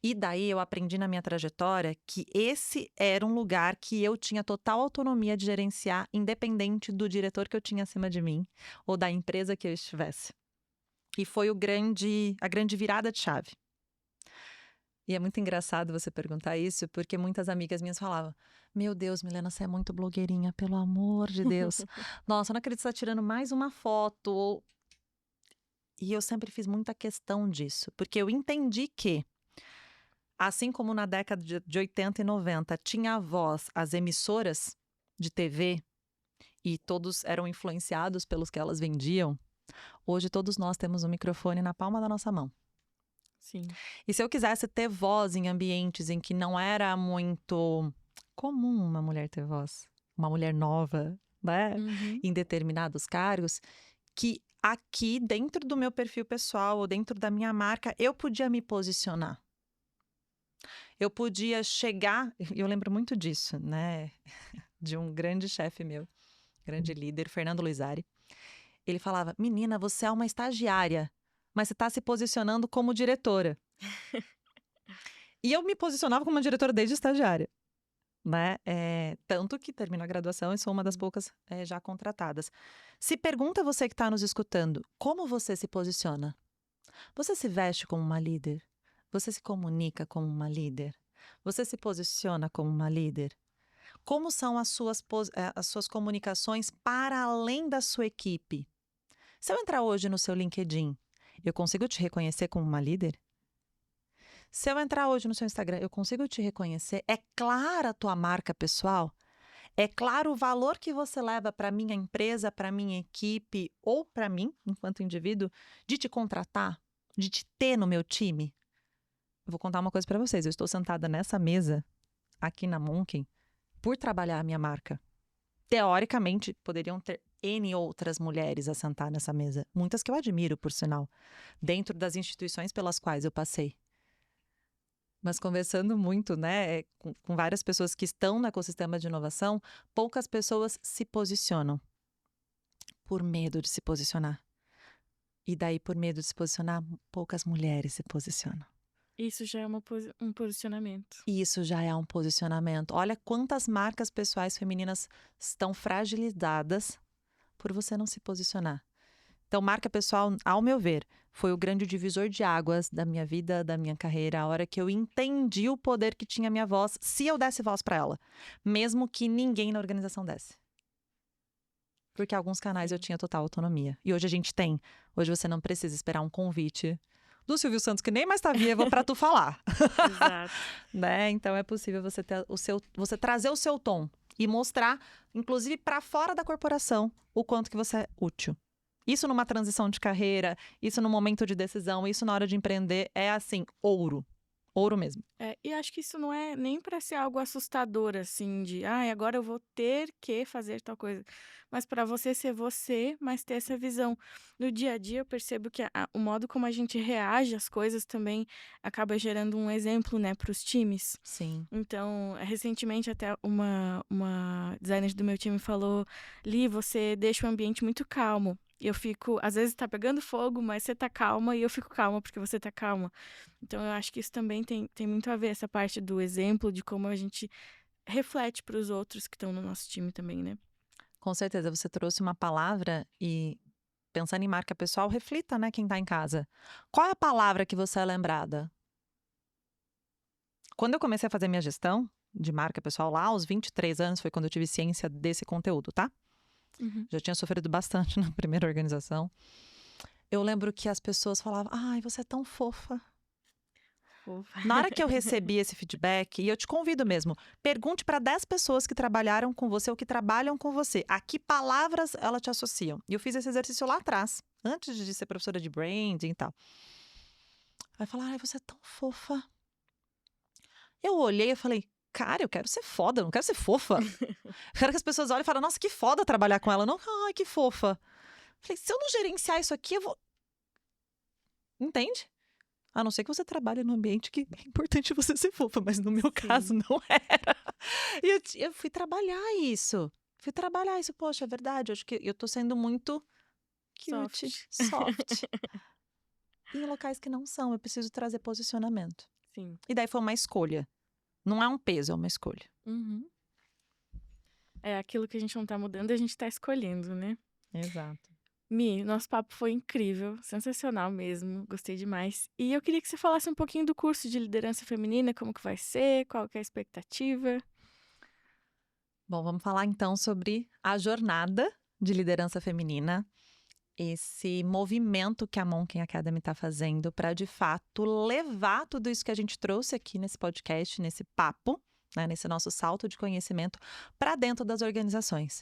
E daí eu aprendi na minha trajetória que esse era um lugar que eu tinha total autonomia de gerenciar, independente do diretor que eu tinha acima de mim ou da empresa que eu estivesse. E foi a grande virada de chave. E é muito engraçado você perguntar isso, porque muitas amigas minhas falavam: Meu Deus, Milena, você é muito blogueirinha, pelo amor de Deus. Nossa, eu não acredito que você está tirando mais uma foto. E eu sempre fiz muita questão disso, porque eu entendi que, assim como na década de 80 e 90 tinha a voz as emissoras de TV e todos eram influenciados pelos que elas vendiam, hoje todos nós temos um microfone na palma da nossa mão. Sim. E se eu quisesse ter voz em ambientes em que não era muito comum uma mulher ter voz, uma mulher nova, né, Uhum. em determinados cargos, que aqui dentro do meu perfil pessoal ou dentro da minha marca eu podia me posicionar. Eu podia chegar, eu lembro muito disso, né, de um grande chefe meu, grande líder, Fernando Luizari. Ele falava: Menina, você é uma estagiária, mas você está se posicionando como diretora. E eu me posicionava como uma diretora desde estagiária, né? Tanto que termino a graduação e sou uma das poucas já contratadas. Se pergunta você que está nos escutando, como você se posiciona? Você se veste como uma líder? Você se comunica como uma líder? Você se posiciona como uma líder? Como são as suas comunicações para além da sua equipe? Se eu entrar hoje no seu LinkedIn, eu consigo te reconhecer como uma líder? Se eu entrar hoje no seu Instagram, eu consigo te reconhecer? É clara a tua marca pessoal? É claro o valor que você leva para minha empresa, para minha equipe ou para mim, enquanto indivíduo, de te contratar, de te ter no meu time? Eu vou contar uma coisa para vocês. Eu estou sentada nessa mesa, aqui na Monken, por trabalhar a minha marca. Teoricamente, poderiam ter N outras mulheres a sentar nessa mesa. Muitas que eu admiro, por sinal, dentro das instituições pelas quais eu passei. Mas conversando muito, né, com várias pessoas que estão no ecossistema de inovação, poucas pessoas se posicionam por medo de se posicionar. E daí, por medo de se posicionar, poucas mulheres se posicionam. Isso já é um posicionamento. E isso já é um posicionamento. Olha quantas marcas pessoais femininas estão fragilizadas por você não se posicionar. Então, marca pessoal, ao meu ver, foi o grande divisor de águas da minha vida, da minha carreira, a hora que eu entendi o poder que tinha a minha voz, se eu desse voz para ela, mesmo que ninguém na organização desse. Porque alguns canais eu Sim. tinha total autonomia. E hoje a gente tem. Hoje você não precisa esperar um convite do Silvio Santos, que nem mais tá vivo, para tu falar. Exato. Né? Então é possível você ter você trazer o seu tom e mostrar, inclusive para fora da corporação, o quanto que você é útil. Isso numa transição de carreira, isso no momento de decisão, isso na hora de empreender, é assim, ouro. Ouro mesmo. E acho que isso não é nem para ser algo assustador, assim, de, ai, agora eu vou ter que fazer tal coisa. Mas para você ser você, mas ter essa visão. No dia a dia, eu percebo que o modo como a gente reage às coisas também acaba gerando um exemplo, né, para os times. Sim. Então, recentemente até uma designer do meu time falou, Li, você deixa o ambiente muito calmo. E eu fico, às vezes tá pegando fogo, mas você tá calma e eu fico calma porque você tá calma. Então, eu acho que isso também tem muito a ver, essa parte do exemplo, de como a gente reflete para os outros que estão no nosso time também, né? Com certeza, você trouxe uma palavra e, pensando em marca pessoal, reflita, né, quem tá em casa. Qual é a palavra que você é lembrada? Quando eu comecei a fazer minha gestão de marca pessoal lá, aos 23 anos, foi quando eu tive ciência desse conteúdo, tá? Uhum. Já tinha sofrido bastante na primeira organização. Eu lembro que as pessoas falavam, ai, você é tão fofa. Fofa. Na hora que eu recebi esse feedback, e eu te convido mesmo, pergunte para 10 pessoas que trabalharam com você ou que trabalham com você, a que palavras elas te associam. E eu fiz esse exercício lá atrás, antes de ser professora de branding e tal. Aí falaram, ai, você é tão fofa. Eu olhei e falei, cara, eu quero ser foda, eu não quero ser fofa. Eu quero que as pessoas olhem e falem, nossa, que foda trabalhar com ela. Não, ai, que fofa. Falei, se eu não gerenciar isso aqui, eu vou. Entende? A não ser que você trabalhe num ambiente que é importante você ser fofa, mas no meu caso Sim. não era. E eu fui trabalhar isso. Fui trabalhar isso. Poxa, é verdade. Acho que eu tô sendo muito cute, Soft. soft. E em locais que não são, eu preciso trazer posicionamento. Sim. E daí foi uma escolha. Não é um peso, é uma escolha. Uhum. É aquilo que a gente não tá mudando, a gente tá escolhendo, né? Exato. Mi, nosso papo foi incrível, sensacional mesmo, gostei demais. E eu queria que você falasse um pouquinho do curso de liderança feminina, como que vai ser, qual que é a expectativa. Bom, vamos falar então sobre a jornada de liderança feminina, esse movimento que a Monkin Academy está fazendo para, de fato, levar tudo isso que a gente trouxe aqui nesse podcast, nesse papo, né, nesse nosso salto de conhecimento, para dentro das organizações.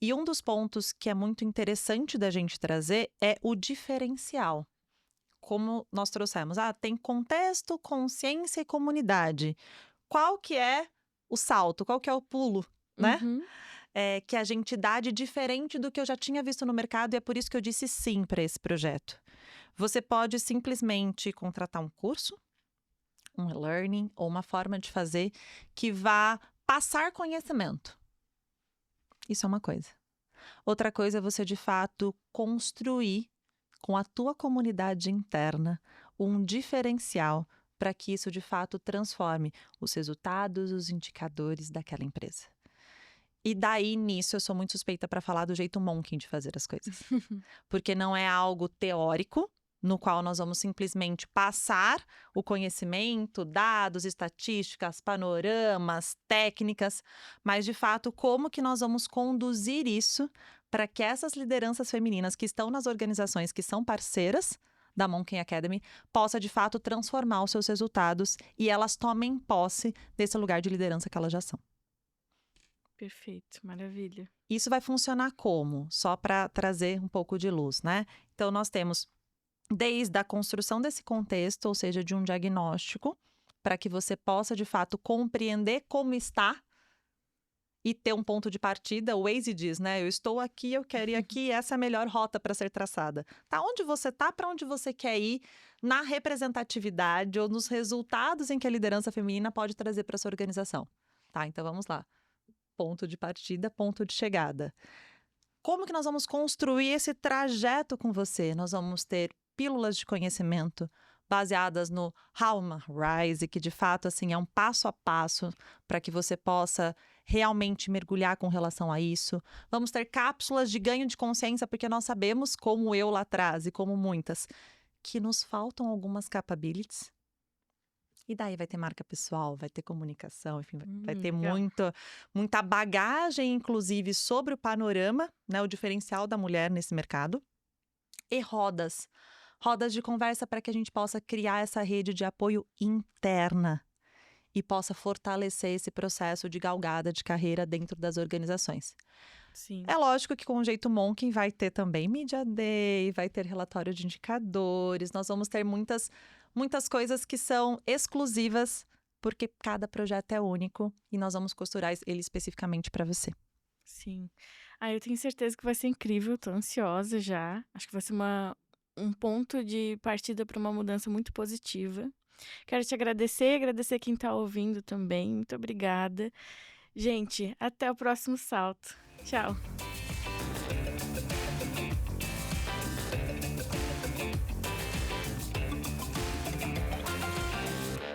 E um dos pontos que é muito interessante da gente trazer é o diferencial. Como nós trouxemos, tem contexto, consciência e comunidade. Qual que é o salto? Qual que é o pulo, né? Uhum. Que a gente dá de diferente do que eu já tinha visto no mercado, e é por isso que eu disse sim para esse projeto. Você pode simplesmente contratar um curso, um e-learning ou uma forma de fazer que vá passar conhecimento. Isso é uma coisa. Outra coisa é você, de fato, construir com a tua comunidade interna um diferencial para que isso, de fato, transforme os resultados, os indicadores daquela empresa. E daí, nisso, eu sou muito suspeita para falar do jeito Monkin de fazer as coisas. Porque não é algo teórico, no qual nós vamos simplesmente passar o conhecimento, dados, estatísticas, panoramas, técnicas, mas, de fato, como que nós vamos conduzir isso para que essas lideranças femininas que estão nas organizações que são parceiras da Monkin Academy possa, de fato, transformar os seus resultados e elas tomem posse desse lugar de liderança que elas já são. Perfeito, maravilha. Isso vai funcionar como? Só para trazer um pouco de luz, né? Então, nós temos desde a construção desse contexto, ou seja, de um diagnóstico, para que você possa, de fato, compreender como está e ter um ponto de partida. O Waze diz, né? Eu estou aqui, eu quero ir aqui, essa é a melhor rota para ser traçada. Tá onde você está, para onde você quer ir, na representatividade ou nos resultados em que a liderança feminina pode trazer para sua organização. Tá, então vamos lá. Ponto de partida, ponto de chegada. Como que nós vamos construir esse trajeto com você? Nós vamos ter pílulas de conhecimento baseadas no Halma Rise, que de fato assim é um passo a passo para que você possa realmente mergulhar com relação a isso. Vamos ter cápsulas de ganho de consciência, porque nós sabemos, como eu lá atrás e como muitas, que nos faltam algumas capabilities. E daí vai ter marca pessoal, vai ter comunicação, enfim, vai ter Legal. muita bagagem, inclusive, sobre o panorama, né, o diferencial da mulher nesse mercado. E rodas de conversa para que a gente possa criar essa rede de apoio interna e possa fortalecer esse processo de galgada de carreira dentro das organizações. Sim. É lógico que com o jeito Monk vai ter também Media Day, vai ter relatório de indicadores, nós vamos ter muitas coisas que são exclusivas, porque cada projeto é único e nós vamos costurar ele especificamente para você. Sim. Eu tenho certeza que vai ser incrível, tô ansiosa já. Acho que vai ser um ponto de partida para uma mudança muito positiva. Quero te agradecer quem tá ouvindo também. Muito obrigada. Gente, até o próximo salto. Tchau.